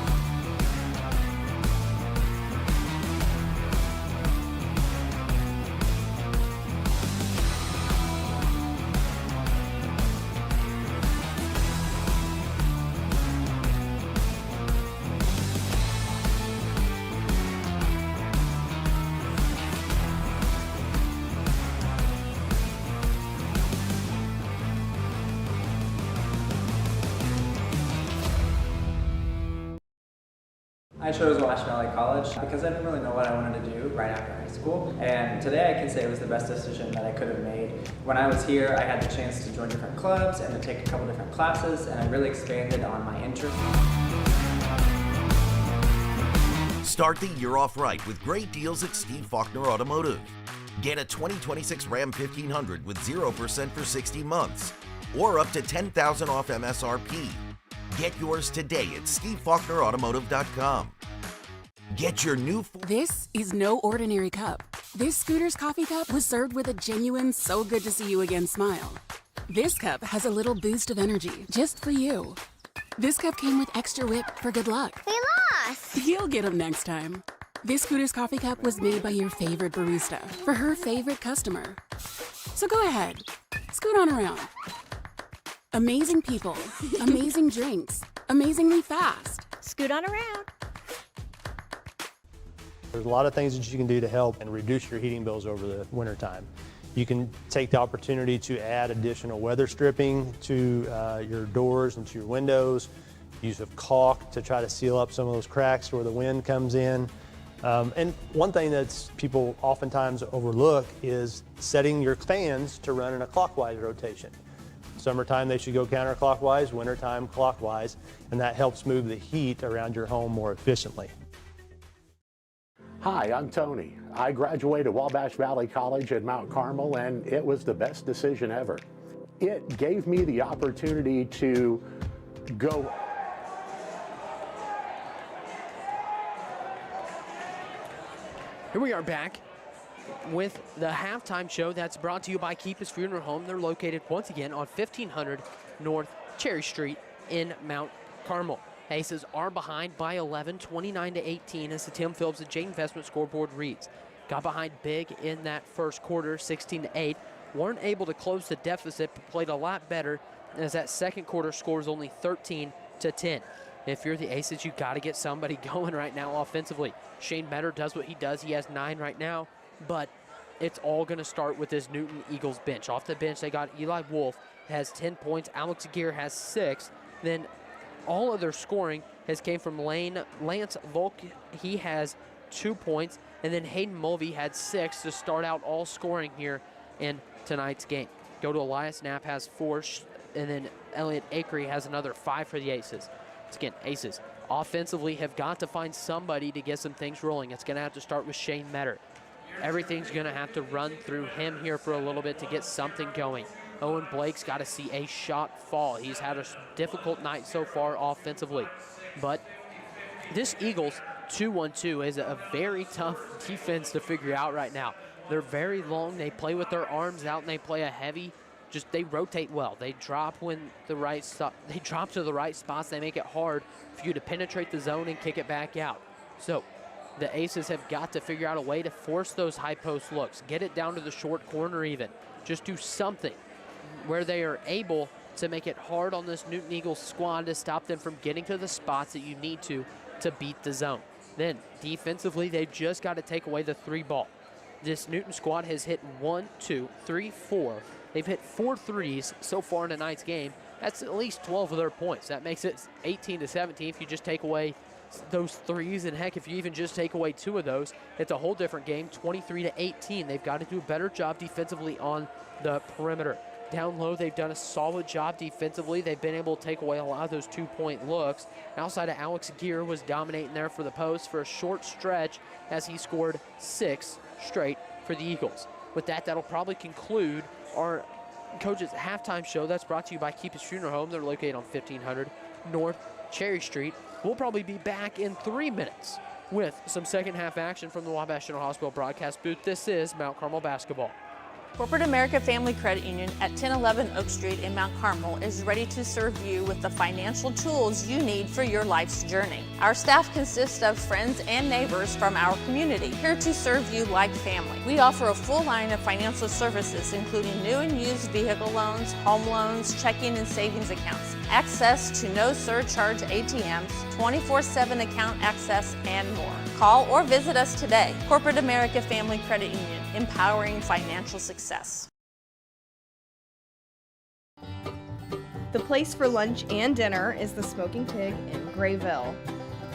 M: I chose Wabash Valley College because I didn't really know what I wanted to do right after high school, and today I can say it was the best decision that I could have made. When I was here, I had the chance to join different clubs and to take a couple different classes, and I really expanded on my interests.
E: Start the year off right with great deals at Steve Faulkner Automotive. Get a 2026 Ram 1500 with 0% for 60 months, or up to $10,000 off MSRP. Get yours today at stevefaulknerautomotive.com. Get your new...
C: This is no ordinary cup. This Scooter's coffee cup was served with a genuine so good to see you again smile. This cup has a little boost of energy just for you. This cup came with extra whip for good luck.
O: We lost!
C: You'll get them next time. This Scooter's coffee cup was made by your favorite barista for her favorite customer. So go ahead, scoot on around. Amazing people, amazing drinks, amazingly fast.
O: Scoot on around.
J: There's a lot of things that you can do to help and reduce your heating bills over the wintertime. You can take the opportunity to add additional weather stripping to your doors and to your windows, use of caulk to try to seal up some of those cracks where the wind comes in. And one thing that people oftentimes overlook is setting your fans to run in a clockwise rotation. Summertime, they should go counterclockwise, wintertime, clockwise, and that helps move the heat around your home more efficiently.
P: Hi, I'm Tony. I graduated Wabash Valley College at Mount Carmel, and it was the best decision ever. It gave me the opportunity to go.
A: Here we are back with the halftime show that's brought to you by Keep's Funeral Home. They're located once again on 1500 North Cherry Street in Mount Carmel. Aces are behind by 11, 29-18 as the Tim Phillips and Jane Investment scoreboard reads. Got behind big in that first quarter, 16-8. Weren't able to close the deficit, but played a lot better as that second quarter scores only 13-10. If you're the Aces, you got to get somebody going right now offensively. Shane Metter does what he does. He has 9 right now, but it's all going to start with this Newton Eagles bench. Off the bench, they got Eli Wolf, has 10 points. Alex Aguirre has 6. Then all of their scoring has came from Lance Volk. He has 2 points. And then Hayden Mulvey had 6 to start out all scoring here in tonight's game. Go to Elias Knapp has 4. And then Elliot Akery has another 5 for the Aces. Once again, Aces offensively have got to find somebody to get some things rolling. It's going to have to start with Shane Metter. Everything's going to have to run through him here for a little bit to get something going. Owen Blake's got to see a shot fall. He's had a difficult night so far offensively. But this Eagles 2-1-2 is a very tough defense to figure out right now. They're very long. They play with their arms out, and they play a heavy, they rotate well. They drop when they drop to the right spots. They make it hard for you to penetrate the zone and kick it back out. So the Aces have got to figure out a way to force those high post looks, get it down to the short corner even. Just do something where they are able to make it hard on this Newton Eagles squad to stop them from getting to the spots that you need to beat the zone. Then defensively, they've just got to take away the 3 ball. This Newton squad has hit 1, 2, 3, 4. They've hit 4 threes so far in tonight's game. That's at least 12 of their points. That makes it 18-17 if you just take away those threes. And heck, if you even just take away 2 of those, it's a whole different game, 23-18. They've got to do a better job defensively on the perimeter. Down low, they've done a solid job defensively. They've been able to take away a lot of those 2-point looks. Outside of Alex Gear was dominating there for the post for a short stretch as he scored 6 straight for the Eagles. With that, that'll probably conclude our coach's halftime show. That's brought to you by Keep's Funeral Home. They're located on 1500 North Cherry Street. We'll probably be back in 3 minutes with some second half action from the Wabash General Hospital broadcast booth. This is Mount Carmel basketball.
K: Corporate America Family Credit Union at 1011 Oak Street in Mount Carmel is ready to serve you with the financial tools you need for your life's journey. Our staff consists of friends and neighbors from our community, here to serve you like family. We offer a full line of financial services, including new and used vehicle loans, home loans, checking and savings accounts, access to no surcharge ATMs, 24/7 account access, and more. Call or visit us today. Corporate America Family Credit Union, empowering financial success.
L: The place for lunch and dinner is the Smoking Pig in Grayville.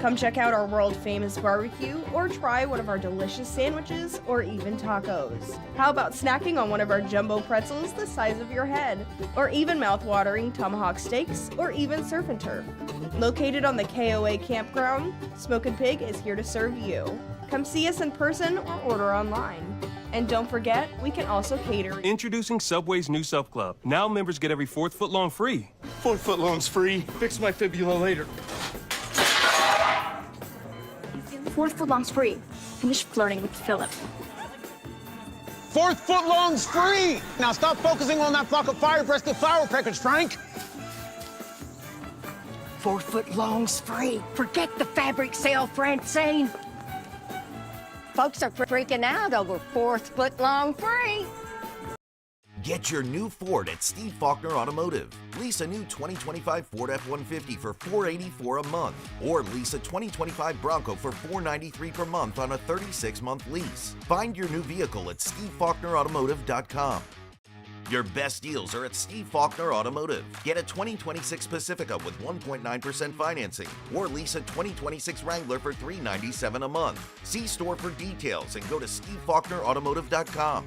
L: Come check out our world-famous barbecue or try one of our delicious sandwiches or even tacos. How about snacking on one of our jumbo pretzels the size of your head? Or even mouth-watering tomahawk steaks or even surf and turf? Located on the KOA campground, Smokin' Pig is here to serve you. Come see us in person or order online. And don't forget, we can also cater.
G: Introducing Subway's new Sub Club. Now members get every 4th foot long free.
H: 4 foot longs free. Fix my fibula later.
D: 4th foot longs free. Finish flirting with Philip.
H: 4th foot longs free. Now stop focusing on that flock of fire-breasted flower peckers, Frank.
I: 4 foot longs free. Forget the fabric sale, Francine. Folks are freaking out over 4th foot long free.
E: Get your new Ford at Steve Faulkner Automotive. Lease a new 2025 Ford F-150 for $484 a month, or lease a 2025 Bronco for $493 per month on a 36-month lease. Find your new vehicle at SteveFaulknerAutomotive.com. Your best deals are at Steve Faulkner Automotive. Get a 2026 Pacifica with 1.9% financing, or lease a 2026 Wrangler for $397 a month. See store for details and go to SteveFaulknerAutomotive.com.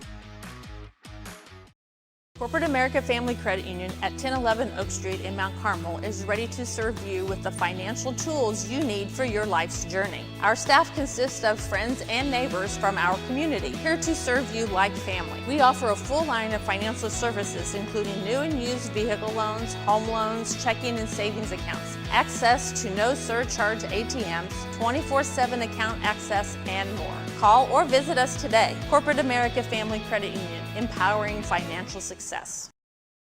K: Corporate America Family Credit Union at 1011 Oak Street in Mount Carmel is ready to serve you with the financial tools you need for your life's journey. Our staff consists of friends and neighbors from our community, here to serve you like family. We offer a full line of financial services, including new and used vehicle loans, home loans, checking and savings accounts, access to no surcharge ATMs, 24/7 account access, and more. Call or visit us today. Corporate America Family Credit Union, empowering financial success.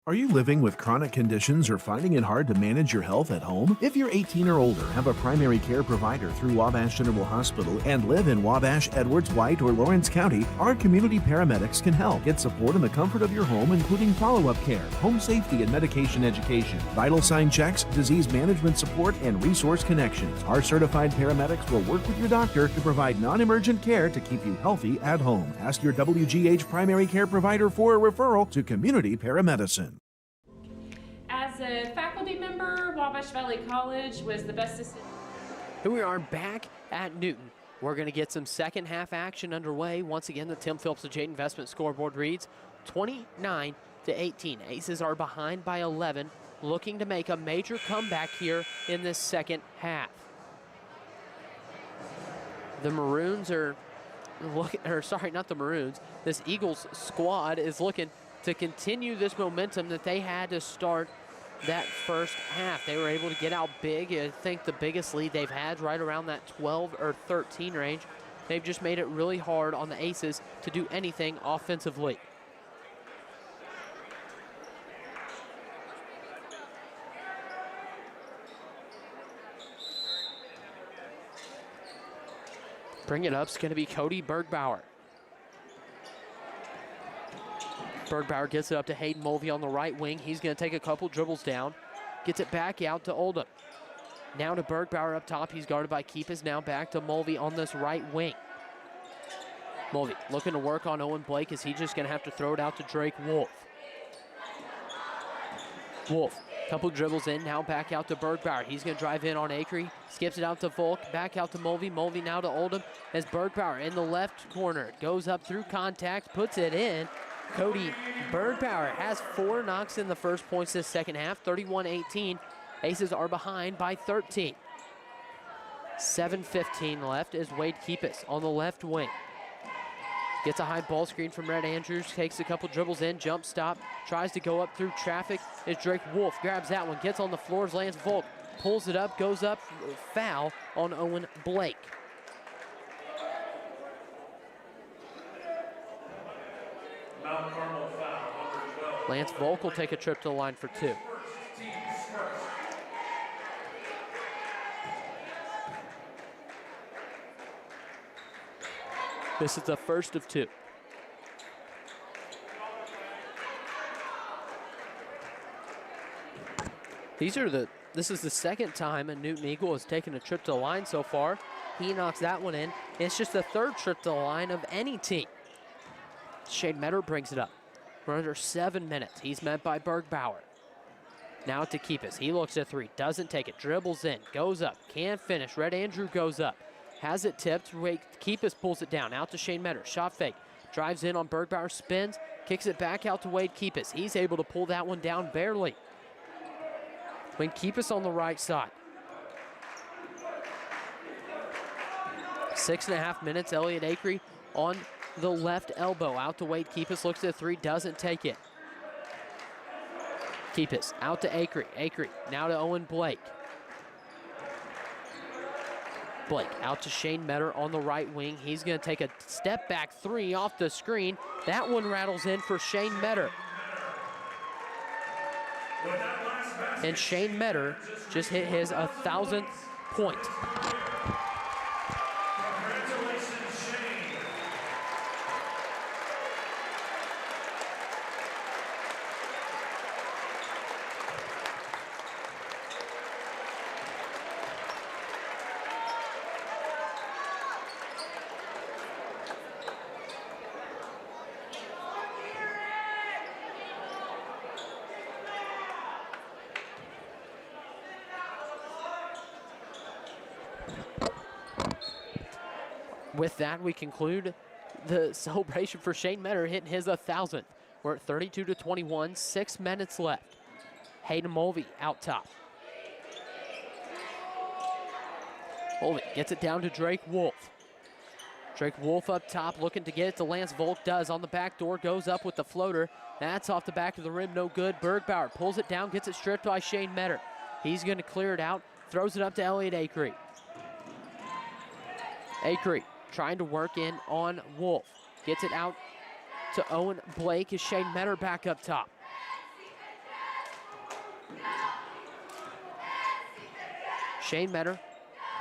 B: Are you living with chronic conditions or finding it hard to manage your health at home? If you're 18 or older, have a primary care provider through Wabash General Hospital, and live in Wabash, Edwards, White, or Lawrence County, our community paramedics can help. Get support in the comfort of your home, including follow-up care, home safety and medication education, vital sign checks, disease management support, and resource connections. Our certified paramedics will work with your doctor to provide non-emergent care to keep you healthy at home. Ask your WGH primary care provider for a referral to community paramedicine.
O: As a faculty member, Wabash Valley College was the best decision.
A: Here we are back at Newton. We're going to get some second half action underway. Once again, the Tim Phillips of Jade Investment scoreboard reads 29-18. Aces are behind by 11, looking to make a major comeback here in this second half. The Maroons are looking, or sorry, not the Maroons. This Eagles squad is looking to continue this momentum that they had to start that first half. They were able to get out big. I think the biggest lead they've had right around that 12 or 13 range. They've just made it really hard on the Aces to do anything offensively. Bring it up, it's going to be Cody Bergbauer. Bergbauer gets it up to Hayden Mulvey on the right wing. He's going to take a couple dribbles down. Gets it back out to Oldham. Now to Bergbauer up top. He's guarded by Keepis. Now back to Mulvey on this right wing. Mulvey looking to work on Owen Blake. Is he just going to have to throw it out to Drake Wolf? Wolf, couple dribbles in. Now back out to Bergbauer. He's going to drive in on Acree. Skips it out to Volk. Back out to Mulvey. Mulvey now to Oldham as Bergbauer in the left corner. Goes up through contact. Puts it in. Cody Bergbauer has 4 knocks in the first points this second half, 31-18. Aces are behind by 13. 7:15 left as Wade Keepis on the left wing. Gets a high ball screen from Red Andrews, takes a couple dribbles in, jump stop, tries to go up through traffic as Drake Wolf grabs that one, gets on the floors, lands Volk, pulls it up, goes up, foul on Owen Blake.
N: Mount Carmel foul, number 12.
A: Lance Volk will take a trip to the line for 2. This is the first of 2. This is the second time a Newton Eagle has taken a trip to the line so far. He knocks that one in. It's just the 3rd trip to the line of any team. Shane Metter brings it up. We're under 7 minutes. He's met by Bergbauer. Now to Keepus. He looks at three, doesn't take it, dribbles in, goes up, can't finish. Red Andrew goes up, has it tipped. Keepus pulls it down, out to Shane Metter. Shot fake, drives in on Bergbauer, spins, kicks it back out to Wade Keepus. He's able to pull that one down barely. When Keepus on the right side. 6.5 minutes, Elliott Acree on the left elbow, out to Wade Keepus, looks at three, doesn't take it. Keepus out to Acree. Acree now to Owen Blake. Blake out to Shane Metter on the right wing. He's going to take a step back three off the screen. That one rattles in for Shane Metter. And Shane Metter just hit his 1,000th point. With that, we conclude the celebration for Shane Metter hitting his 1,000th. We're at 32-21, 6 minutes left. Hayden Mulvey out top. Mulvey gets it down to Drake Wolf. Drake Wolf up top looking to get it to Lance Volk, does on the back door, goes up with the floater. That's off the back of the rim, no good. Bergbauer pulls it down, gets it stripped by Shane Metter. He's going to clear it out, throws it up to Elliott Acree. Acree trying to work in on Wolf. Gets it out to Owen Blake as Shane Metter back up top. Shane Metter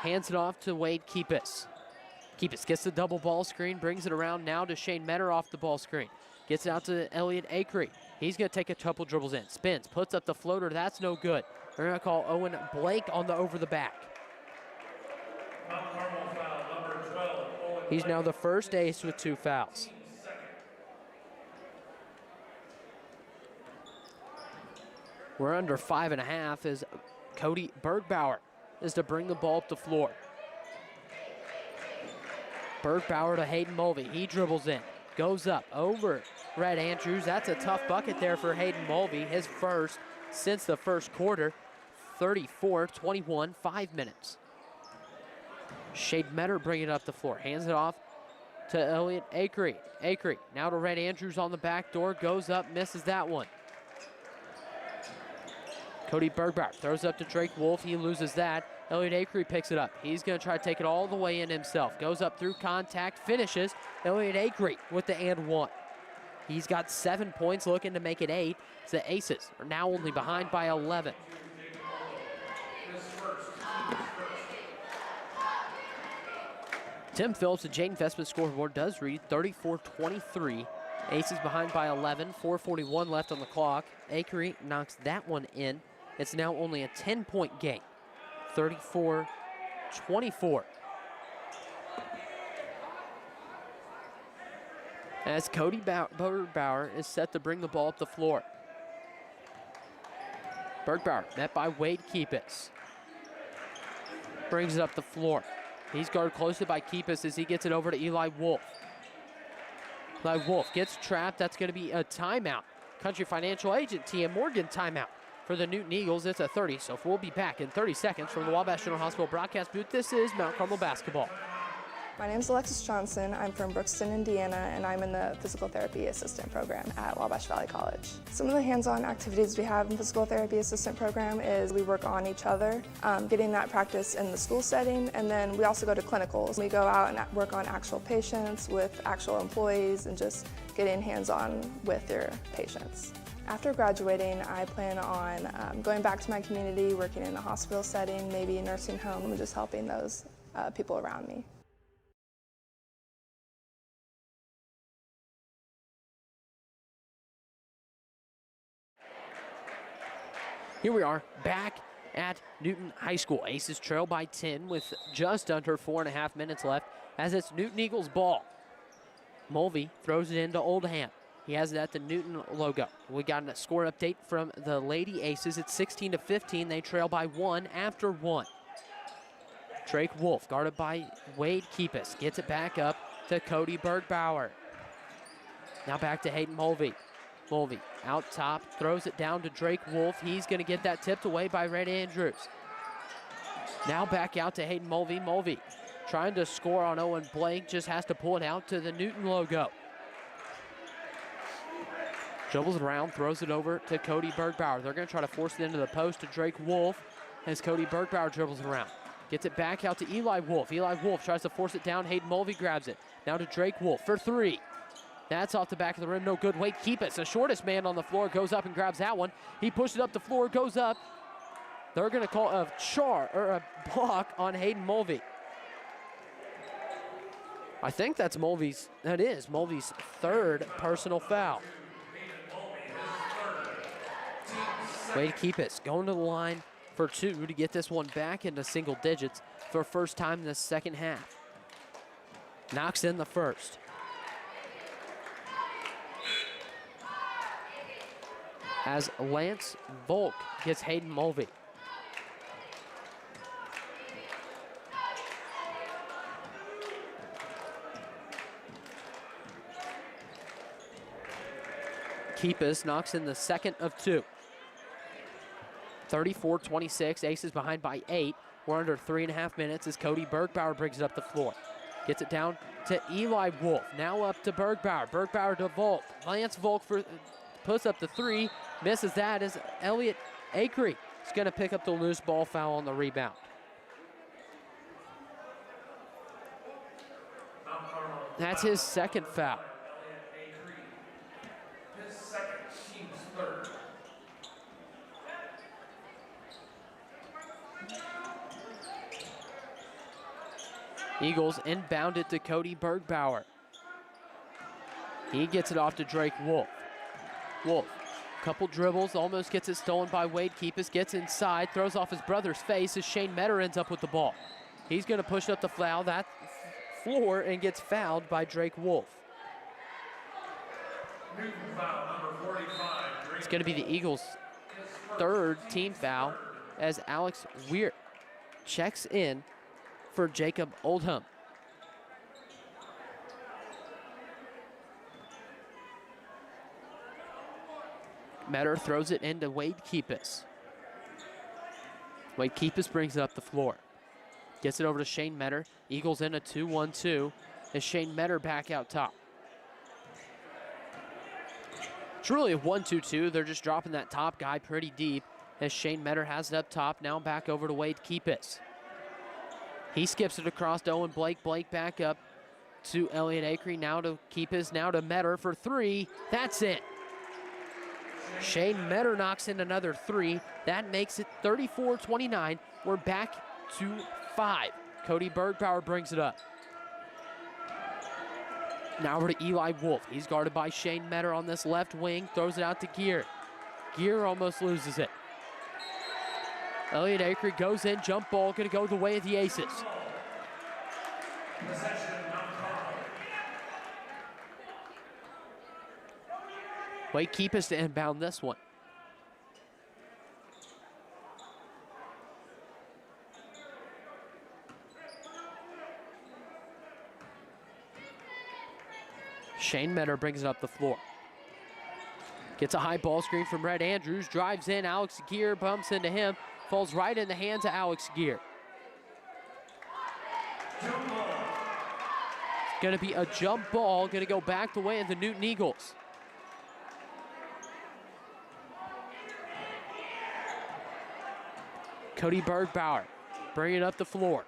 A: hands it off to Wade Keepus. Keepus gets the double ball screen, brings it around now to Shane Metter off the ball screen. Gets it out to Elliott Acree. He's going to take a couple dribbles in. Spins, puts up the floater. That's no good. We're going to call Owen Blake on the over the back. He's now the first ace with 2 fouls. We're under 5.5 as Cody Bergbauer is to bring the ball up the floor. Bergbauer to Hayden Mulvey. He dribbles in, goes up over Red Andrews. That's a tough bucket there for Hayden Mulvey, his first since the first quarter. 34-21, 5 minutes. Shane Metter bringing it up the floor, hands it off to Elliott Acree. Acree now to Red Andrews on the back door, goes up, misses that one. Cody Bergbauer throws up to Drake Wolf, he loses that. Elliott Acree picks it up. He's going to try to take it all the way in himself. Goes up through contact, finishes. Elliott Acree with the and one. He's got 7 points, looking to make it 8. The Aces are now only behind by 11. Tim Phillips and Jaden Vestman's scoreboard does read 34-23. Aces behind by 11, 4:41 left on the clock. Acree knocks that one in. It's now only a 10-point game, 34-24. As Cody Bergbauer is set to bring the ball up the floor. Bergbauer met by Wade Keepus. Brings it up the floor. He's guarded closely by Keepus as he gets it over to Eli Wolf. Eli Wolf gets trapped. That's going to be a timeout. Country Financial Agent TM Morgan timeout for the Newton Eagles. It's a 30, so we'll be back in 30 seconds from the Wabash General Hospital broadcast booth. This is Mount Carmel basketball.
Q: My name is Alexis Johnson. I'm from Brookston, Indiana, and I'm in the physical therapy assistant program at Wabash Valley College. Some of the hands-on activities we have in the physical therapy assistant program is we work on each other, getting that practice in the school setting, and then we also go to clinicals. We go out and work on actual patients with actual employees and just getting hands-on with your patients. After graduating, I plan on going back to my community, working in a hospital setting, maybe a nursing home, and just helping those people around me.
A: Here we are back at Newton High School. Aces trail by 10 with just under 4.5 minutes left as it's Newton Eagles ball. Mulvey throws it into Oldham. He has it at the Newton logo. We got a score update from the Lady Aces. It's 16-15. They trail by 1 after 1. Drake Wolf, guarded by Wade Keepus, gets it back up to Cody Bergbauer. Now back to Hayden Mulvey. Mulvey out top, throws it down to Drake Wolf. He's going to get that tipped away by Red Andrews. Now back out to Hayden Mulvey. Mulvey trying to score on Owen Blake, just has to pull it out to the Newton logo. Dribbles it around, throws it over to Cody Bergbauer. They're going to try to force it into the post to Drake Wolf as Cody Bergbauer dribbles it around. Gets it back out to Eli Wolf. Eli Wolf tries to force it down. Hayden Mulvey grabs it. Now to Drake Wolf for 3. That's off the back of the rim. No good. Wade Keepus, the shortest man on the floor, goes up and grabs that one. He pushes it up the floor, goes up. They're going to call a block on Hayden Mulvey. I think that is Mulvey's 3rd personal foul. Wade Keepus going to the line for 2 to get this one back into single digits for first time in the second half. Knocks in the first. As Lance Volk gets Hayden Mulvey. Keepus knocks in the second of 2. 34-26, Aces behind by 8. We're under 3.5 minutes as Cody Bergbauer brings it up the floor. Gets it down to Eli Wolf, now up to Bergbauer. Bergbauer to Volk. Lance Volk puts up the 3, misses that as Elliot Acree is going to pick up the loose ball foul on the rebound. That's his second foul. Eagles inbound it to Cody Bergbauer. He gets it off to Drake Wolf. Wolf, couple dribbles, almost gets it stolen by Wade Keepus, gets inside, throws off his brother's face as Shane Metter ends up with the ball. He's going to push up the that floor and gets fouled by Drake Wolf. It's going to be the Eagles' 3rd team foul as Alex Weir checks in for Jacob Oldham. Metter throws it into Wade Keepus. Wade Keepus brings it up the floor. Gets it over to Shane Metter. Eagles in a 2-1-2 as Shane Metter back out top. It's really a 1-2-2. They're just dropping that top guy pretty deep as Shane Metter has it up top. Now back over to Wade Keepus. He skips it across to Owen Blake. Blake back up to Elliot Acree. Now to Keepus. Now to Metter for 3. That's it. Shane Metter knocks in another 3. That makes it 34-29. We're back to 5. Cody Bergbauer brings it up. Now over to Eli Wolf. He's guarded by Shane Metter on this left wing. Throws it out to Gear. Gear almost loses it. Elliot Acree goes in, jump ball, gonna go the way of the Aces. Wade Keepus to inbound this one. Shane Metter brings it up the floor. Gets a high ball screen from Red Andrews, drives in, Alex Gear bumps into him, falls right in the hands of Alex Gear. Gonna be a jump ball, gonna go back the way of the Newton Eagles. Cody Bergbauer bringing it up the floor.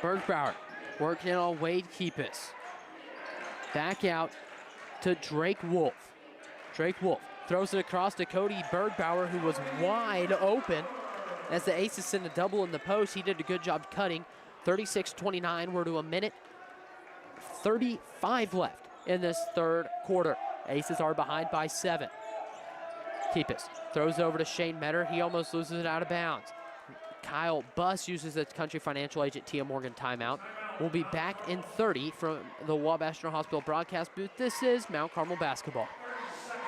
A: Bergbauer working on Wade Keepus. Back out to Drake Wolf. Drake Wolf throws it across to Cody Bergbauer, who was wide open. As the Aces send a double in the post, he did a good job cutting. 36-29, we're to a minute 35 left in this third quarter. Aces are behind by 7. Keepus throws it over to Shane Metter. He almost loses it out of bounds. Kyle Buss uses the Country Financial Agent Tia Morgan timeout. We'll be back in 30 from the Wabash General Hospital broadcast booth. This is Mount Carmel basketball.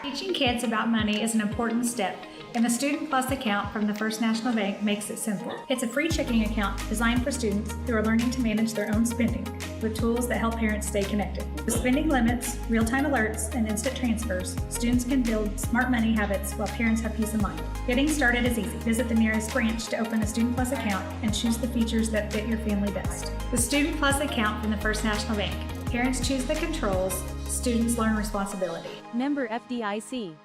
F: Teaching kids about money is an important step, and the Student Plus account from the First National Bank makes it simple. It's a free checking account designed for students who are learning to manage their own spending with tools that help parents stay connected. With spending limits, real-time alerts, and instant transfers, students can build smart money habits while parents have peace of mind. Getting started is easy. Visit the nearest branch to open a Student Plus account and choose the features that fit your family best. The Student Plus account from the First National Bank. Parents choose the controls, students learn responsibility.
R: Member FDIC.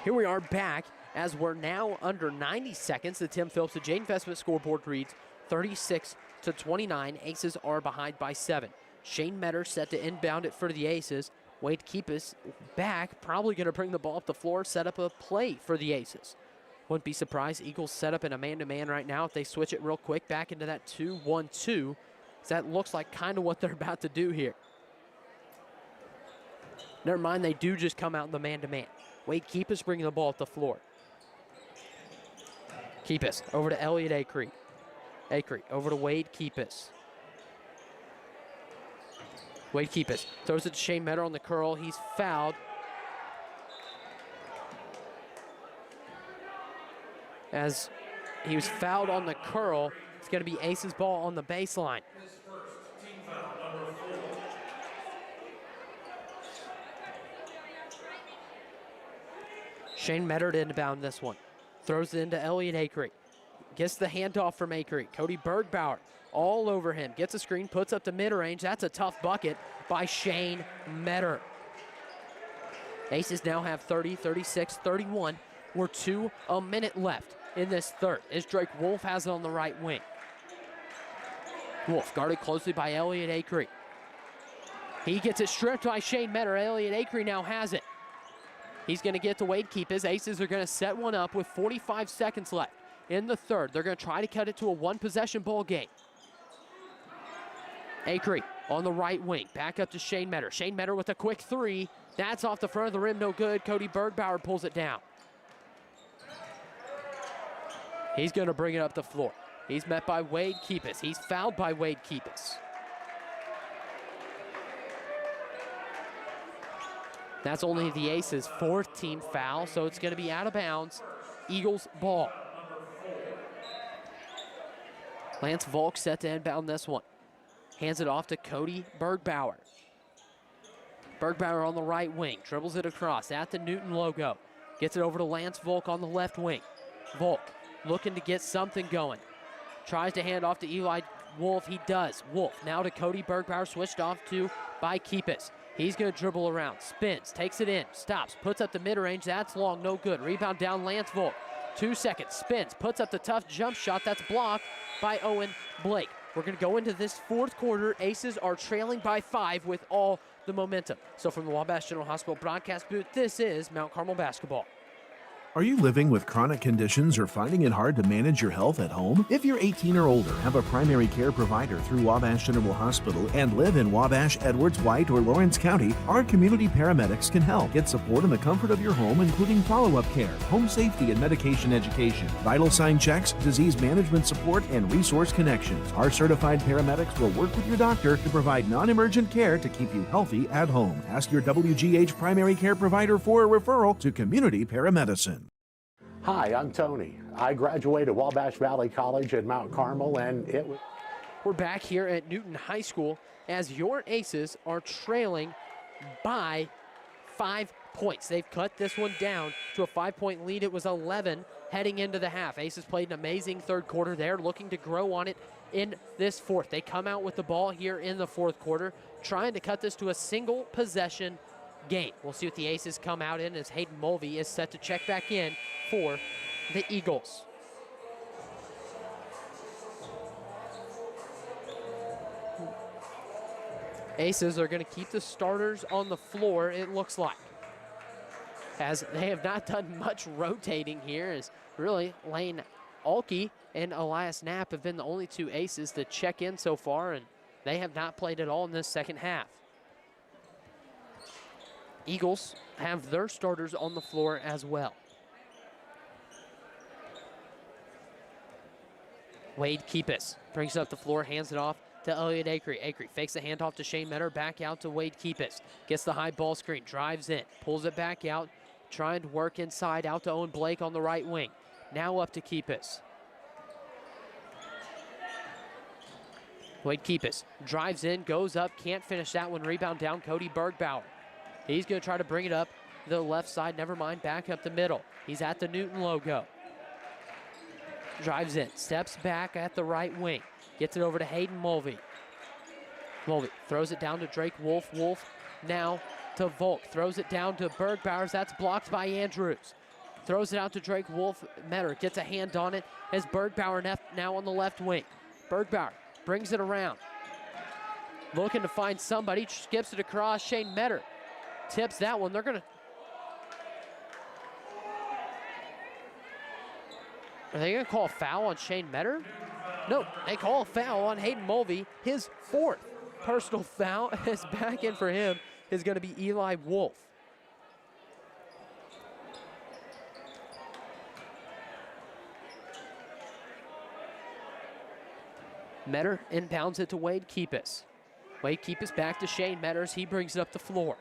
A: Here we are back as we're now under 90 seconds. The Tim Phillips to Jaden Festivus scoreboard reads 36-29. Aces are behind by 7. Shane Metter set to inbound it for the Aces. Wade Keepus back, probably going to bring the ball up the floor, set up a play for the Aces. Wouldn't be surprised. Eagles set up in a man-to-man right now if they switch it real quick back into that 2-1-2. That looks like kind of what they're about to do here. Never mind, they do just come out in the man-to-man. Wade Keepus bringing the ball up the floor. Keepus over to Elliott Acree. Acree over to Wade Keepus. Wade Keepus throws it to Shane Metter on the curl. He's fouled. As he was fouled on the curl, it's going to be Aces ball on the baseline. Shane Metter to inbound this one. Throws it into Elliott Acree. Gets the handoff from Acree. Cody Bergbauer all over him. Gets a screen, puts up the mid-range. That's a tough bucket by Shane Metter. Aces now have 30, 36, 31. We're 2 minutes left in this third as Drake Wolf has it on the right wing. Wolf guarded closely by Elliott Acree. He gets it stripped by Shane Metter. Elliott Acree now has it. He's going to get to Wade Keepus. Aces are going to set one up with 45 seconds left in the third. They're going to try to cut it to a one-possession ball game. Acree on the right wing. Back up to Shane Metter. Shane Metter with a quick three. That's off the front of the rim, no good. Cody Bergbauer pulls it down. He's going to bring it up the floor. He's met by Wade Keepus. He's fouled by Wade Keepus. That's only the Aces' 4th team foul, so it's going to be out of bounds. Eagles ball. Lance Volk set to inbound this one. Hands it off to Cody Bergbauer. Bergbauer on the right wing, dribbles it across at the Newton logo. Gets it over to Lance Volk on the left wing. Volk looking to get something going. Tries to hand off to Eli Wolf, he does. Wolf now to Cody Bergbauer, switched off to by Keepus. He's going to dribble around, spins, takes it in, stops, puts up the mid-range. That's long, no good. Rebound down, Lance Volk. 2 seconds, spins, puts up the tough jump shot. That's blocked by Owen Blake. We're going to go into this fourth quarter. Aces are trailing by 5 with all the momentum. So from the Wabash General Hospital broadcast booth, this is Mount Carmel basketball.
B: Are you living with chronic conditions or finding it hard to manage your health at home? If you're 18 or older, have a primary care provider through Wabash General Hospital, and live in Wabash, Edwards, White, or Lawrence County, our community paramedics can help. Get support in the comfort of your home, including follow-up care, home safety and medication education, vital sign checks, disease management support, and resource connections. Our certified paramedics will work with your doctor to provide non-emergent care to keep you healthy at home. Ask your WGH primary care provider for a referral to community paramedicine.
P: Hi, I'm Tony. I graduated Wabash Valley College at Mount Carmel, and it was...
A: We're back here at Newton High School as your Aces are trailing by 5 points. They've cut this one down to a 5-point lead. It was 11 heading into the half. Aces played an amazing third quarter there, looking to grow on it in this fourth. They come out with the ball here in the fourth quarter, trying to cut this to a single possession game. We'll see what the Aces come out in as Hayden Mulvey is set to check back in for the Eagles. Aces are going to keep the starters on the floor, it looks like, as they have not done much rotating here, as really Lane Alke and Elias Knapp have been the only 2 Aces to check in so far, and they have not played at all in this second half. Eagles have their starters on the floor as well. Wade Keepus brings it up the floor, hands it off to Elliot Acree. Acree fakes the handoff to Shane Metter, back out to Wade Keepus. Gets the high ball screen, drives in, pulls it back out, trying to work inside, out to Owen Blake on the right wing. Now up to Keepus. Wade Keepus drives in, goes up, can't finish that one. Rebound down, Cody Bergbauer. He's going to try to bring it up the left side, never mind, back up the middle. He's at the Newton logo. Drives in, steps back at the right wing. Gets it over to Hayden Mulvey. Mulvey throws it down to Drake Wolf. Wolf now to Volk. Throws it down to Bergbauer. That's blocked by Andrews. Throws it out to Drake Wolf. Metter gets a hand on it as Bergbauer now on the left wing. Bergbauer brings it around. Looking to find somebody. Skips it across. Shane Metter tips that one. They're going to... Are they going to call a foul on Shane Metter? No, they call a foul on Hayden Mulvey. His 4th personal foul is back in for him is going to be Eli Wolf. Metter inbounds it to Wade Keepus. Wade Keepus back to Shane Metter as he brings it up the floor.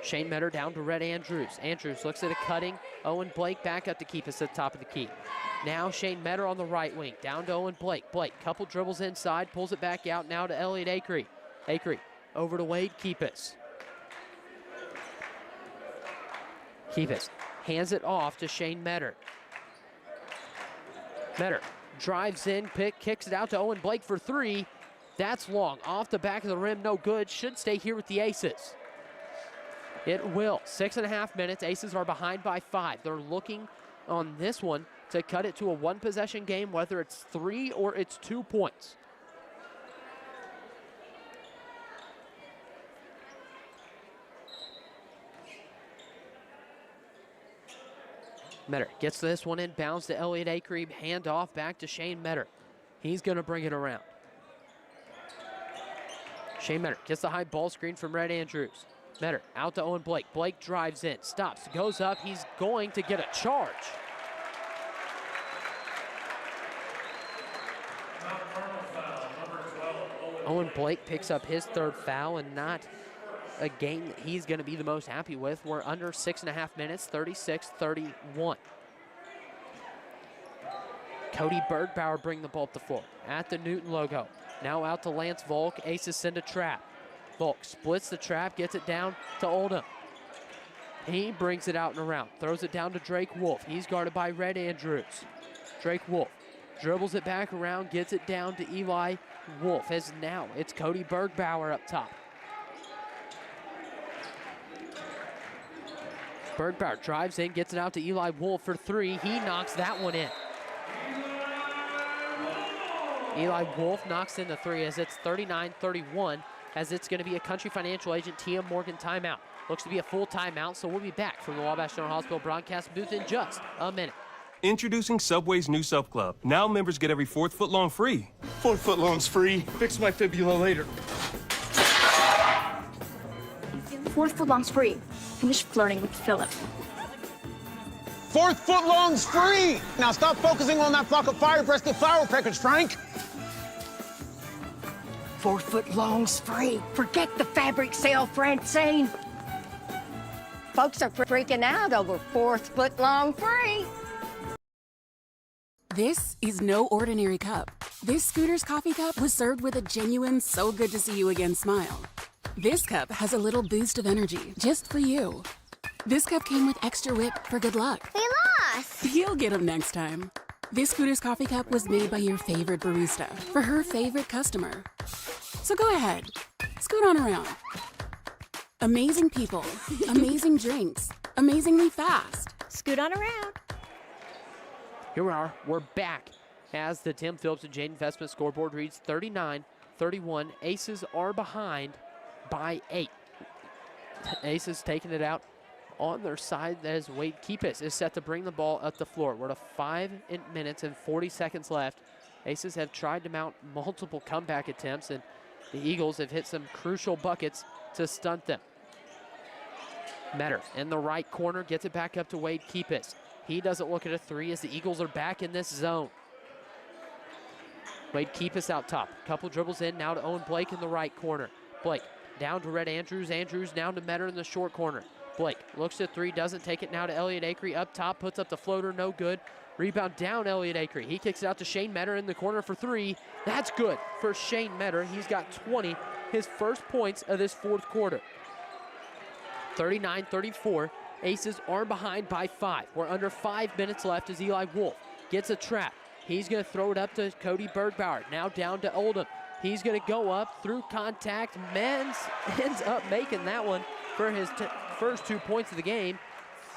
A: Shane Metter down to Red Andrews. Andrews looks at a cutting. Owen Blake back up to Keepus at the top of the key. Now Shane Metter on the right wing, down to Owen Blake. Blake, couple dribbles inside, pulls it back out now to Elliot Acree. Acree over to Wade Keepus. Keepus hands it off to Shane Metter. Metter drives in, kicks it out to Owen Blake for 3. That's long, off the back of the rim, no good. Should stay here with the Aces. It will. 6.5 minutes. Aces are behind by 5. They're looking on this one to cut it to a 1-possession game, whether it's 3 or it's 2 points. Metter gets this one in, bounds to Elliot Acree, hand off back to Shane Metter. He's going to bring it around. Shane Metter gets the high ball screen from Red Andrews. Metter out to Owen Blake. Blake drives in, stops, goes up. He's going to get a charge. Owen Blake picks up his 3rd foul, and not a game that he's going to be the most happy with. We're under 6.5 minutes, 36-31. Cody Bergbauer bring the ball up the floor at the Newton logo. Now out to Lance Volk. Aces send a trap. Volk splits the trap, gets it down to Oldham. He brings it out and around, throws it down to Drake Wolf. He's guarded by Red Andrews. Drake Wolf dribbles it back around, gets it down to Eli Wolf. As now it's Cody Bergbauer up top. Bergbauer drives in, gets it out to Eli Wolf for 3. He knocks that one in. Eli Wolf knocks in the 3 as it's 39-31, as it's going to be a Country Financial Agent TM Morgan timeout. Looks to be a full timeout, so we'll be back from the Wabash General Hospital broadcast booth in just a minute.
G: Introducing Subway's new Sub Club. Now members get every 4th foot long free.
H: 4 foot long's free. Fix my fibula later.
D: 4th foot long's free. Finish flirting with Philip.
H: 4th foot long's free. Now stop focusing on that flock of fire-breasted flower peckers, Frank.
I: 4 foot long's free. Forget the fabric sale, Francine. Folks are freaking out over 4th foot long free.
C: This is no ordinary cup. This Scooter's coffee cup was served with a genuine so good to see you again smile. This cup has a little boost of energy just for you. This cup came with extra whip for good luck.
R: We lost!
C: You'll get them next time. This Scooter's coffee cup was made by your favorite barista for her favorite customer. So go ahead, scoot on around. Amazing people, amazing drinks, amazingly fast.
R: Scoot on around.
A: Here we are, we're back as the Tim Phillips and Jaden Vestman scoreboard reads 39-31. Aces are behind by 8. Aces taking it out on their side as Wade Keepus is set to bring the ball up the floor. We're at 5 minutes and 40 seconds left. Aces have tried to mount multiple comeback attempts, and the Eagles have hit some crucial buckets to stunt them. Metter in the right corner gets it back up to Wade Keepus. He doesn't look at a 3 as the Eagles are back in this zone. Wade Keepus out top. Couple dribbles in, now to Owen Blake in the right corner. Blake down to Red Andrews. Andrews down to Metter in the short corner. Blake looks at three, doesn't take it, now to Elliott Akery up top, puts up the floater, no good. Rebound down Elliott Akery. He kicks it out to Shane Metter in the corner for three. That's good for Shane Metter. He's got 20, his first points of this fourth quarter. 39-34. Aces are behind by 5. We're under 5 minutes left as Eli Wolf gets a trap. He's going to throw it up to Cody Bergbauer. Now down to Oldham. He's going to go up through contact. Ends up making that one for his first 2 points of the game.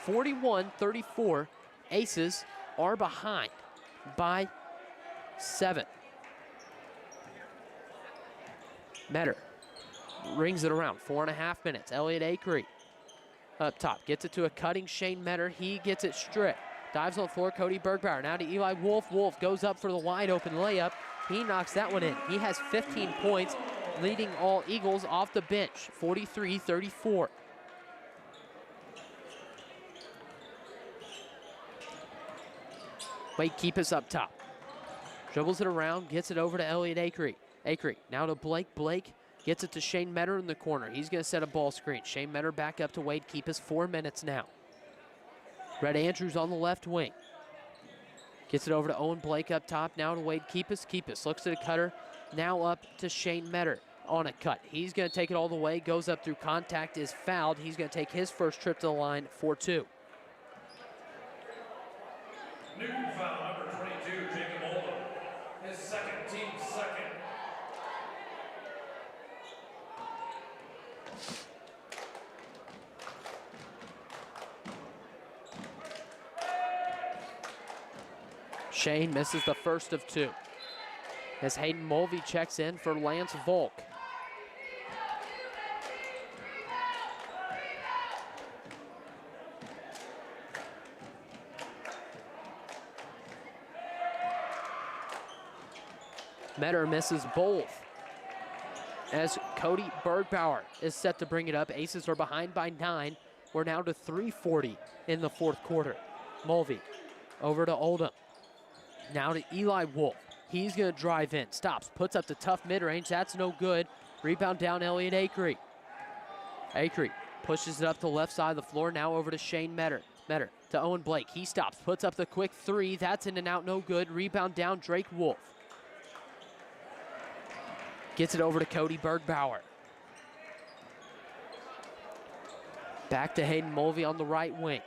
A: 41-34. Aces are behind by 7. Metter rings it around. 4.5 minutes. Elliott Akery up top. Gets it to a cutting Shane Metter. He gets it stripped. Dives on the floor. Cody Bergbauer. Now to Eli Wolf. Wolf goes up for the wide open layup. He knocks that one in. He has 15 points, leading all Eagles off the bench. 43-34. Wade Keepus up top. Dribbles it around, gets it over to Elliott Akery. Akery now to Blake. Blake gets it to Shane Metter in the corner. He's going to set a ball screen. Shane Metter back up to Wade Keepus. 4 minutes now. Red Andrews on the left wing. Gets it over to Owen Blake up top. Now to Wade Keepus. Keepus looks at a cutter. Now up to Shane Metter on a cut. He's going to take it all the way. Goes up through contact. Is fouled. He's going to take his first trip to the line for 2.
N: Newton foul number 22, Jacob Oldham. His second, team's second.
A: Shane misses the first of 2. As Hayden Mulvey checks in for Lance Volk. Metter misses both. As Cody Bergbauer is set to bring it up. Aces are behind by 9. We're now to 3:40 in the fourth quarter. Mulvey over to Oldham. Now to Eli Wolf. He's going to drive in. Stops. Puts up the tough mid-range. That's no good. Rebound down Elliott Akery. Akery pushes it up to the left side of the floor. Now over to Shane Metter. Metter to Owen Blake. He stops. Puts up the quick 3. That's in and out. No good. Rebound down Drake Wolf. Gets it over to Cody Bergbauer. Back to Hayden Mulvey on the right wing.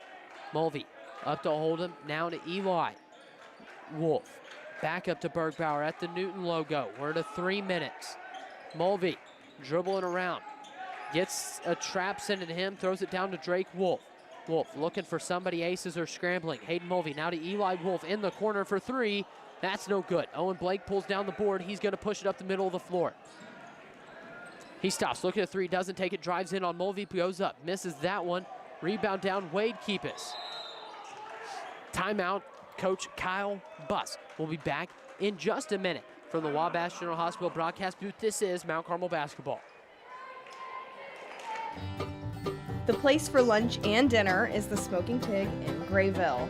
A: Mulvey up to Oldham. Now to Eli Wolf. Back up to Bergbauer at the Newton logo. We're to 3 minutes. Mulvey dribbling around. Gets a trap sent to him. Throws it down to Drake Wolf. Wolf looking for somebody. Aces are scrambling. Hayden Mulvey now to Eli Wolf in the corner for 3. That's no good. Owen Blake pulls down the board. He's going to push it up the middle of the floor. He stops. Looking at 3. Doesn't take it. Drives in on Mulvey. Goes up. Misses that one. Rebound down Wade Keepus. Timeout. Coach Kyle Buss will be back in just a minute from the Wabash General Hospital broadcast booth. This is Mount Carmel basketball.
L: The place for lunch and dinner is the Smoking Pig in Grayville.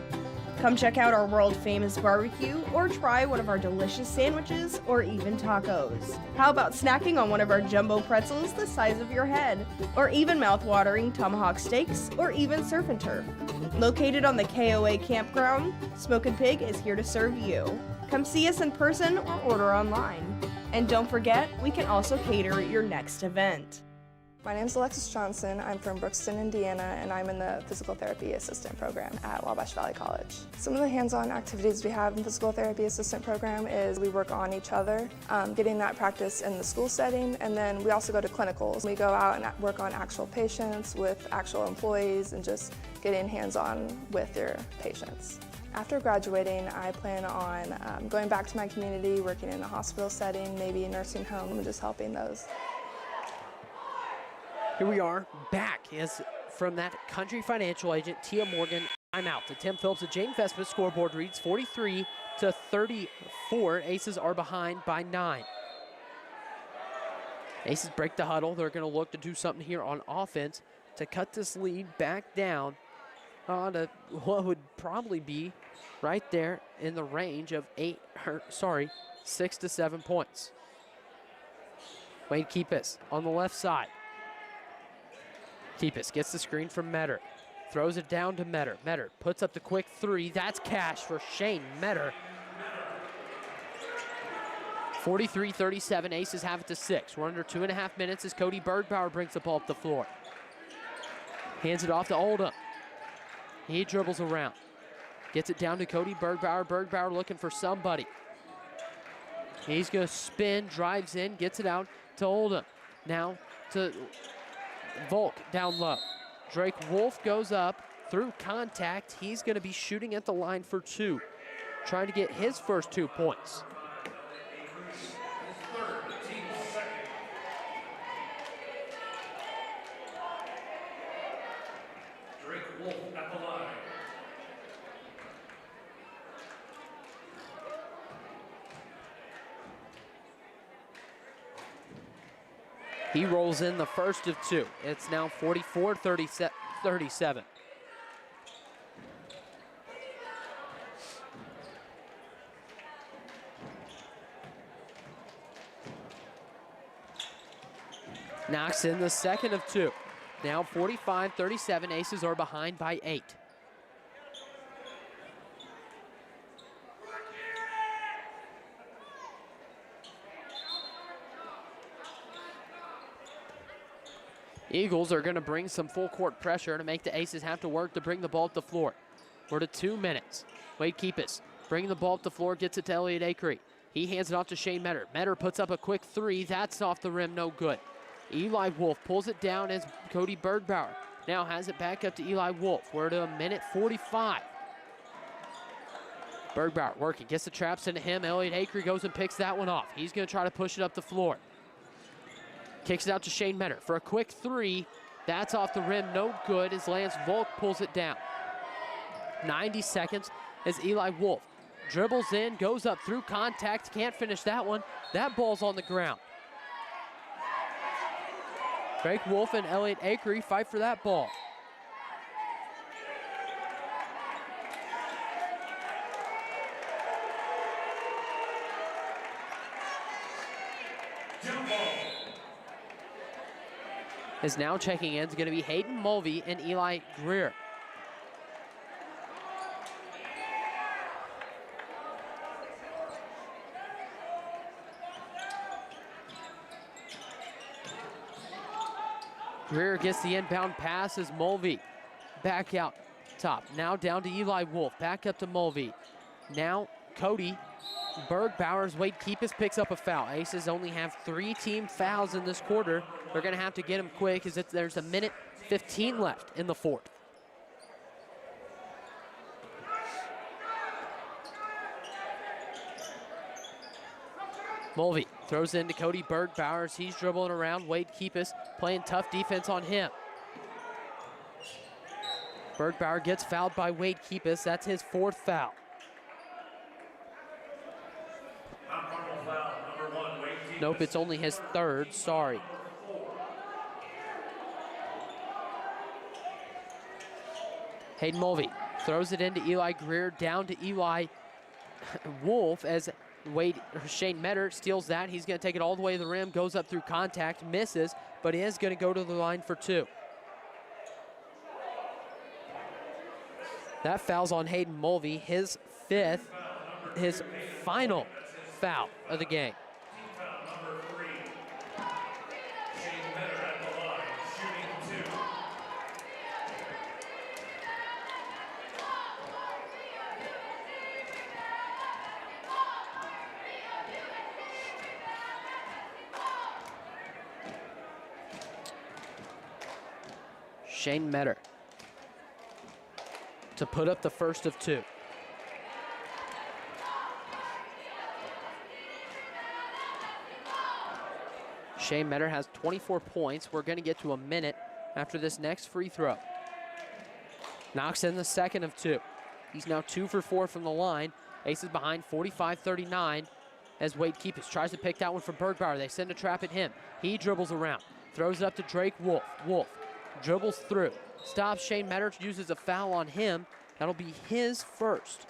L: Come check out our world-famous barbecue or try one of our delicious sandwiches or even tacos. How about snacking on one of our jumbo pretzels the size of your head? Or even mouth-watering tomahawk steaks or even surf and turf. Located on the KOA campground, Smokin' Pig is here to serve you. Come see us in person or order online. And don't forget, we can also cater your next event.
Q: My name is Alexis Johnson. I'm from Brookston, Indiana, and I'm in the Physical Therapy Assistant Program at Wabash Valley College. Some of the hands-on activities we have in the Physical Therapy Assistant Program is we work on each other, getting that practice in the school setting, and then we also go to clinicals. We go out and work on actual patients with actual employees and just getting hands-on with your patients. After graduating, I plan on going back to my community, working in a hospital setting, maybe a nursing home, and just helping those.
A: Here we are back as from that Country Financial agent, Tia Morgan, timeout to Tim Phillips. The Jane Vespa scoreboard reads 43-34. Aces are behind by 9. Aces break the huddle. They're going to look to do something here on offense to cut this lead back down on what would probably be right there in the range of 6 to 7 points. Wade Keepus on the left side. Keepus gets the screen from Metter. Throws it down to Metter. Metter puts up the quick three. That's cash for Shane Metter. 43-37, Aces have it to 6. We're under 2.5 minutes as Cody Bergbauer brings the ball up the floor. Hands it off to Oldham. He dribbles around. Gets it down to Cody Bergbauer. Bergbauer looking for somebody. He's going to spin, drives in, gets it out to Oldham. Now to Volk down low. Drake Wolf goes up through contact. He's going to be shooting at the line for 2, trying to get his first 2 points.
N: Drake Wolf at the line.
A: He rolls in the first of 2. It's now 44-37. Knocks in the second of 2. Now 45-37, Aces are behind by 8. Eagles are going to bring some full court pressure to make the Aces have to work to bring the ball up the floor. We're to 2 minutes. Wade Keepus bringing the ball up the floor, gets it to Elliot Akery. He hands it off to Shane Metter. Metter puts up a quick 3. That's off the rim, no good. Eli Wolf pulls it down as Cody Bergbauer now has it back up to Eli Wolf. We're to 1:45. Bergbauer working, gets the traps into him. Elliot Akery goes and picks that one off. He's going to try to push it up the floor. Kicks it out to Shane Metter for a quick 3. That's off the rim, no good as Lance Volk pulls it down. 90 seconds as Eli Wolf dribbles in, goes up through contact, can't finish that one. That ball's on the ground. Drake Wolf and Elliot Akery fight for that ball. Is now checking in is going to be Hayden Mulvey and Eli Greer. Greer gets the inbound pass as Mulvey back out top. Now down to Eli Wolf, back up to Mulvey. Now Cody Bergbauer's Wade Keepus picks up a foul. Aces only have 3 team fouls in this quarter. They're going to have to get them quick as there's 1:15 left in the fourth. Mulvey throws into Cody Bergbauer. He's dribbling around. Wade Keepus playing tough defense on him. Bergbauer gets fouled by Wade Keepus. That's his 4th foul. Nope, it's only his 3rd, sorry. Hayden Mulvey throws it into Eli Greer, down to Eli Wolf as Shane Metter steals that. He's going to take it all the way to the rim, goes up through contact, misses, but he is going to go to the line for 2. That foul's on Hayden Mulvey, his 5th, his final foul of the game. Shane Metter to put up the first of 2. Shane Metter has 24 points. We're going to get to a minute after this next free throw. Knocks in the second of 2. He's now 2 for 4 from the line. Aces behind 45-39 as Wade Keepus tries to pick that one from Bergbauer. They send a trap at him. He dribbles around, throws it up to Drake Wolf. Wolf dribbles through, stops. Shane Metters uses a foul on him. That'll be his first.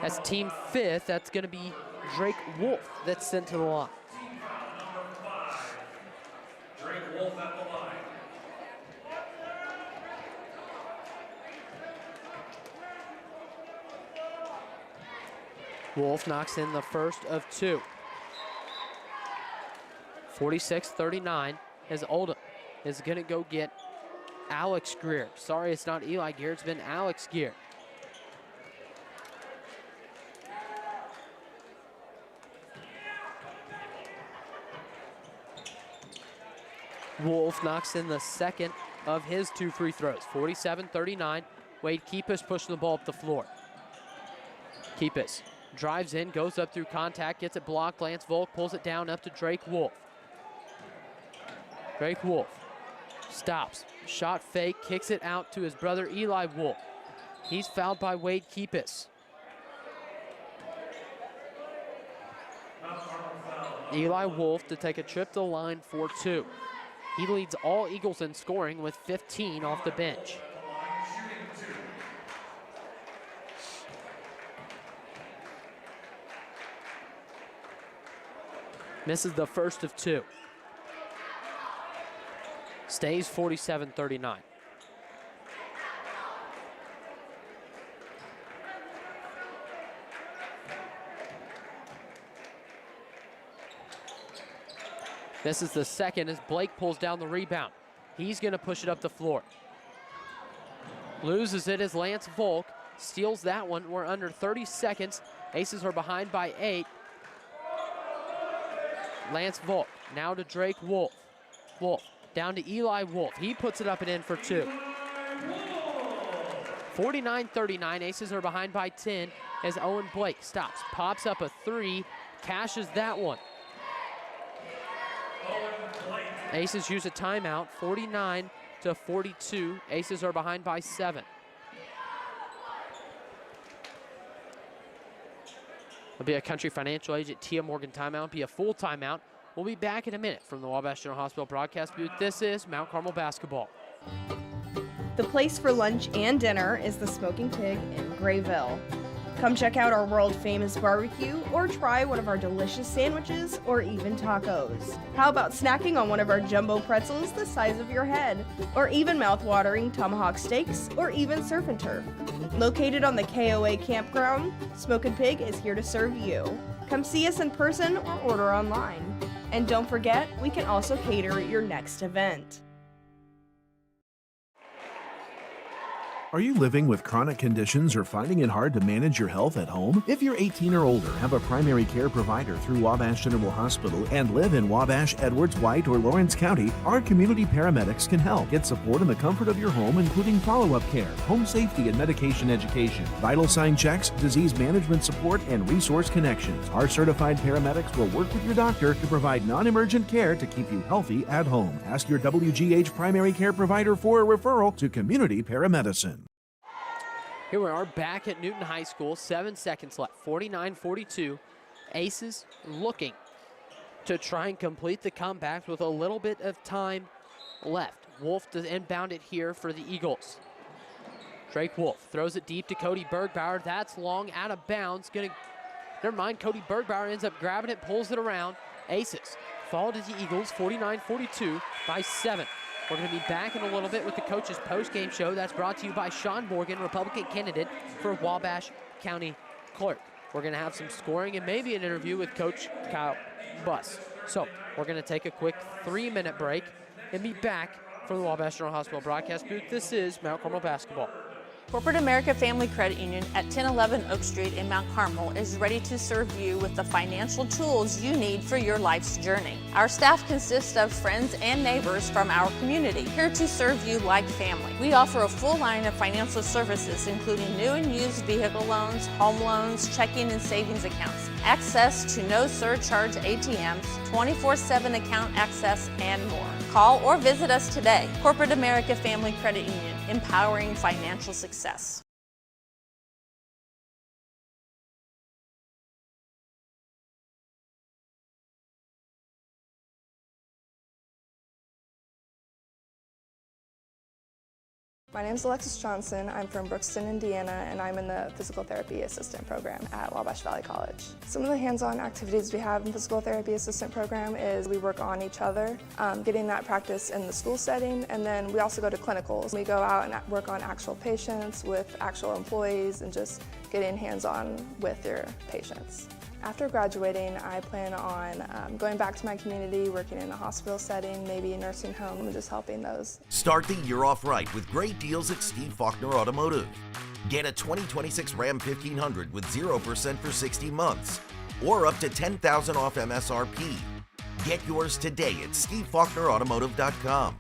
A: That's team fifth. That's going to be Drake Wolf that's sent to the line.
N: Team foul number 5. Drake Wolf at the line.
A: Wolf knocks in the first of 2. 46-39 as Oldham is going to go get Alex Greer. Sorry, it's not Eli Gear. It's been Alex Gear. Wolf knocks in the second of his 2 free throws. 47-39. Wade Keepus pushing the ball up the floor. Keepus drives in, goes up through contact, gets it blocked. Lance Volk pulls it down up to Drake Wolf. Drake Wolf stops, shot fake, kicks it out to his brother Eli Wolf. He's fouled by Wade Keepus. Eli Wolf to take a trip to the line for 2. He leads all Eagles in scoring with 15 off the bench. Misses the first of 2. Stays 47-39. This is the second as Blake pulls down the rebound. He's going to push it up the floor. Loses it as Lance Volk steals that one. We're under 30 seconds. Aces are behind by 8. Lance Volk now to Drake Wolf. Wolf down to Eli Wolf. He puts it up and in for 2. 49-39. Aces are behind by 10 as Owen Blake stops, pops up a 3, cashes that one. Aces use a timeout, 49-42. Aces are behind by 7. It'll be a Country Financial agent Tia Morgan timeout, be a full timeout. We'll be back in a minute from the Wabash General Hospital broadcast booth. This is Mount Carmel basketball.
L: The place for lunch and dinner is the Smoking Pig in Grayville. Come check out our world-famous barbecue or try one of our delicious sandwiches or even tacos. How about snacking on one of our jumbo pretzels the size of your head, or even mouth-watering tomahawk steaks or even surf and turf. Located on the KOA campground, Smokin' Pig is here to serve you. Come see us in person or order online. And don't forget, we can also cater your next event.
B: Are you living with chronic conditions or finding it hard to manage your health at home? If you're 18 or older, have a primary care provider through Wabash General Hospital, and live in Wabash, Edwards, White, or Lawrence County, our community paramedics can help. Get support in the comfort of your home, including follow-up care, home safety and medication education, vital sign checks, disease management support, and resource connections. Our certified paramedics will work with your doctor to provide non-emergent care to keep you healthy at home. Ask your WGH primary care provider for a referral to community paramedicine.
A: Here we are back at Newton High School, 7 seconds left, 49-42. Aces looking to try and complete the comeback with a little bit of time left. Wolf to inbound it here for the Eagles. Drake Wolf throws it deep to Cody Bergbauer. That's long, out of bounds. Never mind, Cody Bergbauer ends up grabbing it, pulls it around. Aces fall to the Eagles, 49-42 by 7. We're going to be back in a little bit with the coach's post-game show. That's brought to you by Sean Morgan, Republican candidate for Wabash County Clerk. We're going to have some scoring and maybe an interview with Coach Kyle Buss. So we're going to take a quick 3-minute break and be back from the Wabash General Hospital broadcast booth. This is Mount Carmel basketball.
K: Corporate America Family Credit Union at 1011 Oak Street in Mount Carmel is ready to serve you with the financial tools you need for your life's journey. Our staff consists of friends and neighbors from our community, here to serve you like family. We offer a full line of financial services, including new and used vehicle loans, home loans, checking and savings accounts, access to no surcharge ATMs, 24/7 account access, and more. Call or visit us today. Corporate America Family Credit Union, empowering financial success.
Q: My name is Alexis Johnson. I'm from Brookston, Indiana, and I'm in the physical therapy assistant program at Wabash Valley College. Some of the hands-on activities we have in the physical therapy assistant program is we work on each other, getting that practice in the school setting, and then we also go to clinicals. We go out and work on actual patients with actual employees and just getting hands-on with your patients. After graduating, I plan on going back to my community, working in a hospital setting, maybe a nursing home, and just helping those.
E: Start the year off right with great deals at Steve Faulkner Automotive. Get a 2026 Ram 1500 with 0% for 60 months, or up to $10,000 off MSRP. Get yours today at stevefaulknerautomotive.com.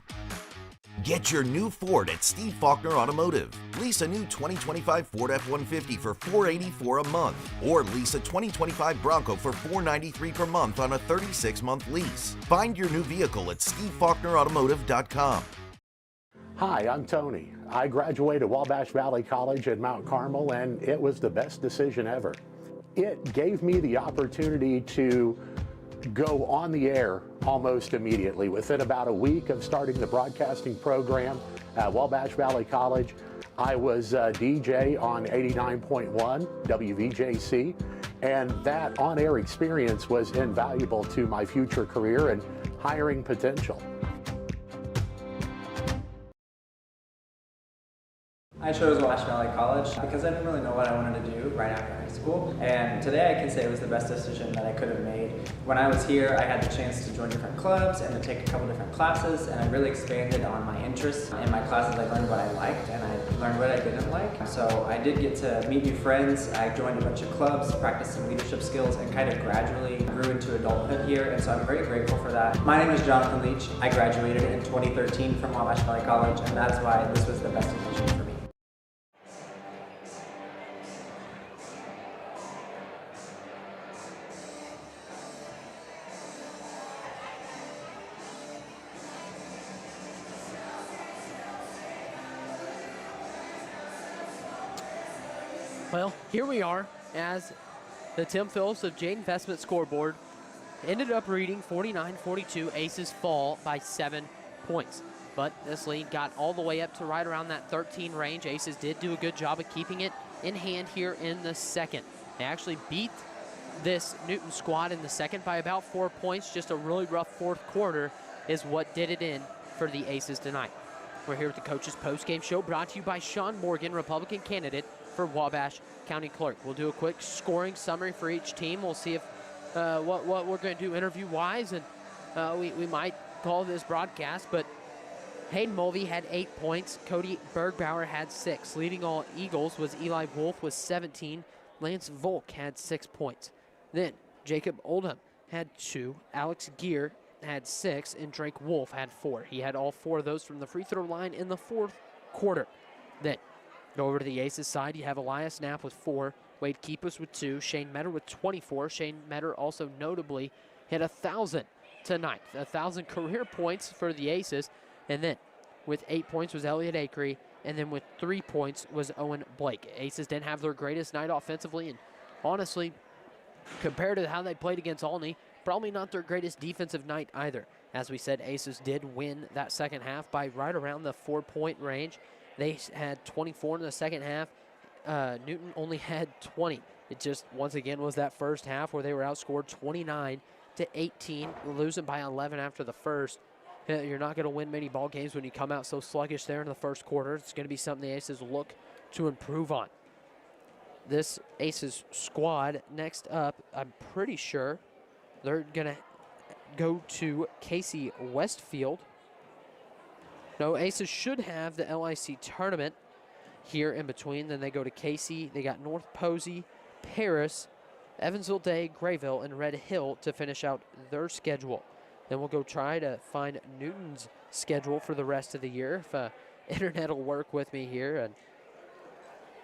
E: Get your new Ford at Steve Faulkner Automotive. Lease a new 2025 Ford F-150 for $484 a month, or lease a 2025 Bronco for $493 per month on a 36-month lease. Find your new vehicle at stevefaulknerautomotive.com.
P: Hi, I'm Tony. I graduated Wabash Valley College at Mount Carmel, and it was the best decision ever. It gave me the opportunity to go on the air almost immediately. Within about a week of starting the broadcasting program at Wabash Valley College, I was a DJ on 89.1 WVJC, and that on-air experience was invaluable to my future career and hiring potential.
M: I chose Wabash Valley College because I didn't really know what I wanted to do right after high school, and today I can say it was the best decision that I could have made. When I was here, I had the chance to join different clubs and to take a couple different classes, and I really expanded on my interests. In my classes, I learned what I liked and I learned what I didn't like. So I did get to meet new friends. I joined a bunch of clubs, practiced some leadership skills, and kind of gradually grew into adulthood here, and so I'm very grateful for that. My name is Jonathan Leach. I graduated in 2013 from Wabash Valley College, and that's why this was the best decision for me.
A: Well, here we are as the Tim Phillips of Jade Investment scoreboard ended up reading 49-42. Aces fall by 7 points. But this lead got all the way up to right around that 13 range. Aces did do a good job of keeping it in hand here in the second. They actually beat this Newton squad in the second by about 4 points. Just a really rough fourth quarter is what did it in for the Aces tonight. We're here with the Coach's Postgame Show, brought to you by Sean Morgan, Republican candidate for Wabash County Clerk. We'll do a quick scoring summary for each team. We'll see if what we're going to do interview-wise, and we might call this broadcast, but Hayden Mulvey had 8 points. Cody Bergbauer had 6. Leading all Eagles was Eli Wolf with 17. Lance Volk had 6 points. Then Jacob Oldham had 2. Alex Gear had 6, and Drake Wolf had 4. He had all 4 of those from the free throw line in the fourth quarter. Then go over to the Aces side. You have Elias Knapp with 4, Wade Keepus with 2, Shane Metter with 24. Shane Metter also notably hit 1,000 tonight. 1,000 career points for the Aces. And then with 8 points was Elliot Akery, and then with 3 points was Owen Blake. Aces didn't have their greatest night offensively, and honestly, compared to how they played against Olney, probably not their greatest defensive night either. As we said, Aces did win that second half by right around the 4-point range. They had 24 in the second half. Newton only had 20. It just, once again, was that first half where they were outscored 29-18, losing by 11 after the first. You're not going to win many ball games when you come out so sluggish there in the first quarter. It's going to be something the Aces look to improve on. This Aces squad next up, I'm pretty sure they're going to go to Casey Westfield. No, Aces should have the LIC tournament here in between. Then they go to Casey. They got North Posey, Paris, Evansville Day, Grayville, and Red Hill to finish out their schedule. Then we'll go try to find Newton's schedule for the rest of the year, if internet will work with me here. And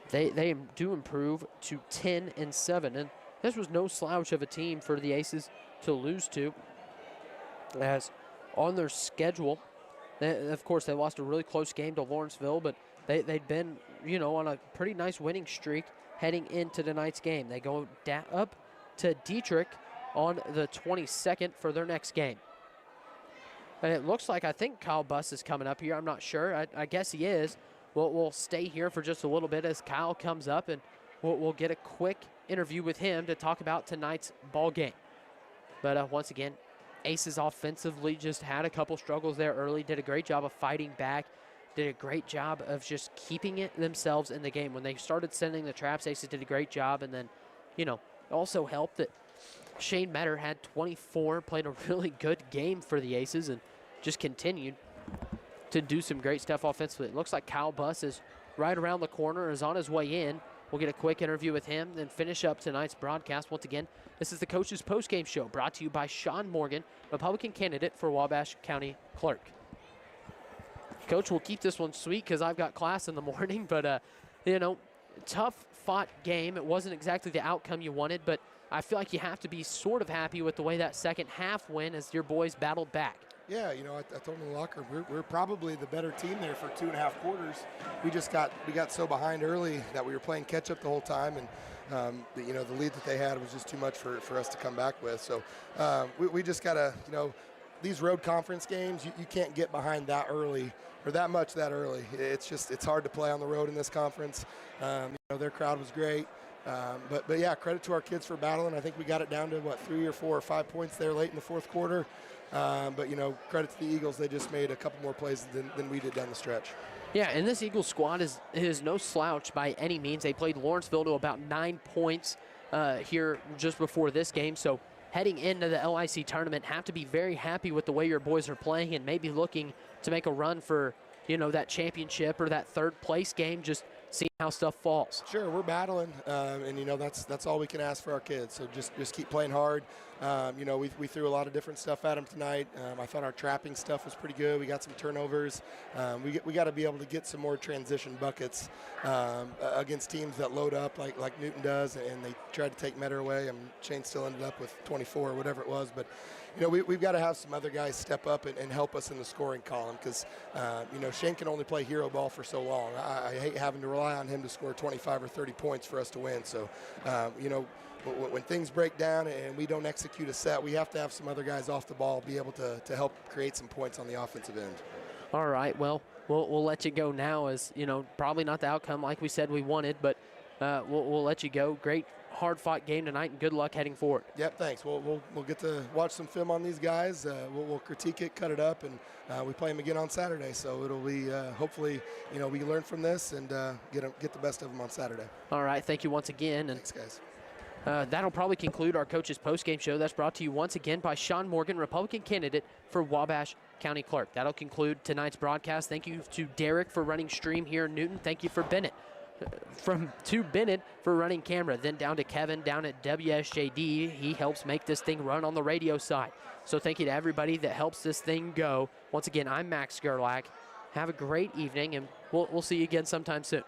A: they do improve to 10-7, and this was no slouch of a team for the Aces to lose to, as on their schedule, of course, they lost a really close game to Lawrenceville, but they'd been, on a pretty nice winning streak heading into tonight's game. They go up to Dietrich on the 22nd for their next game. And it looks like, I think Kyle Buss is coming up here. I'm not sure. I guess he is. we'll stay here for just a little bit as Kyle comes up, and we'll get a quick interview with him to talk about tonight's ball game. But once again, Aces offensively just had a couple struggles there early, did a great job of fighting back, did a great job of just keeping it themselves in the game. When they started sending the traps, Aces did a great job, and then, also helped that Shane Metter had 24, played a really good game for the Aces, and just continued to do some great stuff offensively. It looks like Kyle Buss is right around the corner, is on his way in. We'll get a quick interview with him, then finish up tonight's broadcast. Once again, this is the Coach's Postgame Show, brought to you by Sean Morgan, Republican candidate for Wabash County Clerk. Coach, we'll keep this one sweet because I've got class in the morning, but, tough fought game. It wasn't exactly the outcome you wanted, but I feel like you have to be sort of happy with the way that second half went as your boys battled back.
R: Yeah, I told them in the locker room, we're probably the better team there for 2.5 quarters. We got so behind early that we were playing catch up the whole time, and the lead that they had was just too much for us to come back with. So we just gotta, these road conference games, you can't get behind that early or that much that early. It's hard to play on the road in this conference. Their crowd was great. But yeah, credit to our kids for battling. I think we got it down to 3 or 4 or 5 points there late in the fourth quarter. But credit to the Eagles. They just made a couple more plays than we did down the stretch.
A: Yeah, and this Eagles squad is no slouch by any means. They played Lawrenceville to about 9 points here just before this game. So heading into the LIC tournament, have to be very happy with the way your boys are playing and maybe looking to make a run for, that championship or that third place game. Just seeing how stuff falls.
R: Sure, we're battling, and that's all we can ask for our kids. So just keep playing hard. We threw a lot of different stuff at them tonight. I thought our trapping stuff was pretty good. We got some turnovers. We got to be able to get some more transition buckets against teams that load up like Newton does, and they tried to take Metter away. Shane still ended up with 24 or whatever it was, but. We've got to have some other guys step up and help us in the scoring column because, Shane can only play hero ball for so long. I hate having to rely on him to score 25 or 30 points for us to win. So, when things break down and we don't execute a set, we have to have some other guys off the ball be able to help create some points on the offensive end.
A: All right, well, we'll let you go now as, probably not the outcome like we said we wanted, but we'll let you go. Great hard-fought game tonight, and good luck heading forward.
R: Yep, thanks. We'll get to watch some film on these guys. We'll critique it, cut it up, and we play them again on Saturday. So it'll be hopefully, we learn from this and get the best of them on Saturday.
A: All right, thank you once again. And
R: thanks, guys.
A: That'll probably conclude our Coach's Postgame Show. That's brought to you once again by Sean Morgan, Republican candidate for Wabash County Clerk. That'll conclude tonight's broadcast. Thank you to Derek for running stream here in Newton. Thank you for Bennett. To Bennett for running camera, then down to Kevin down at WSJD. He helps make this thing run on the radio side. So thank you to everybody that helps this thing go. Once again, I'm Max Gerlach. Have a great evening, and we'll see you again sometime soon.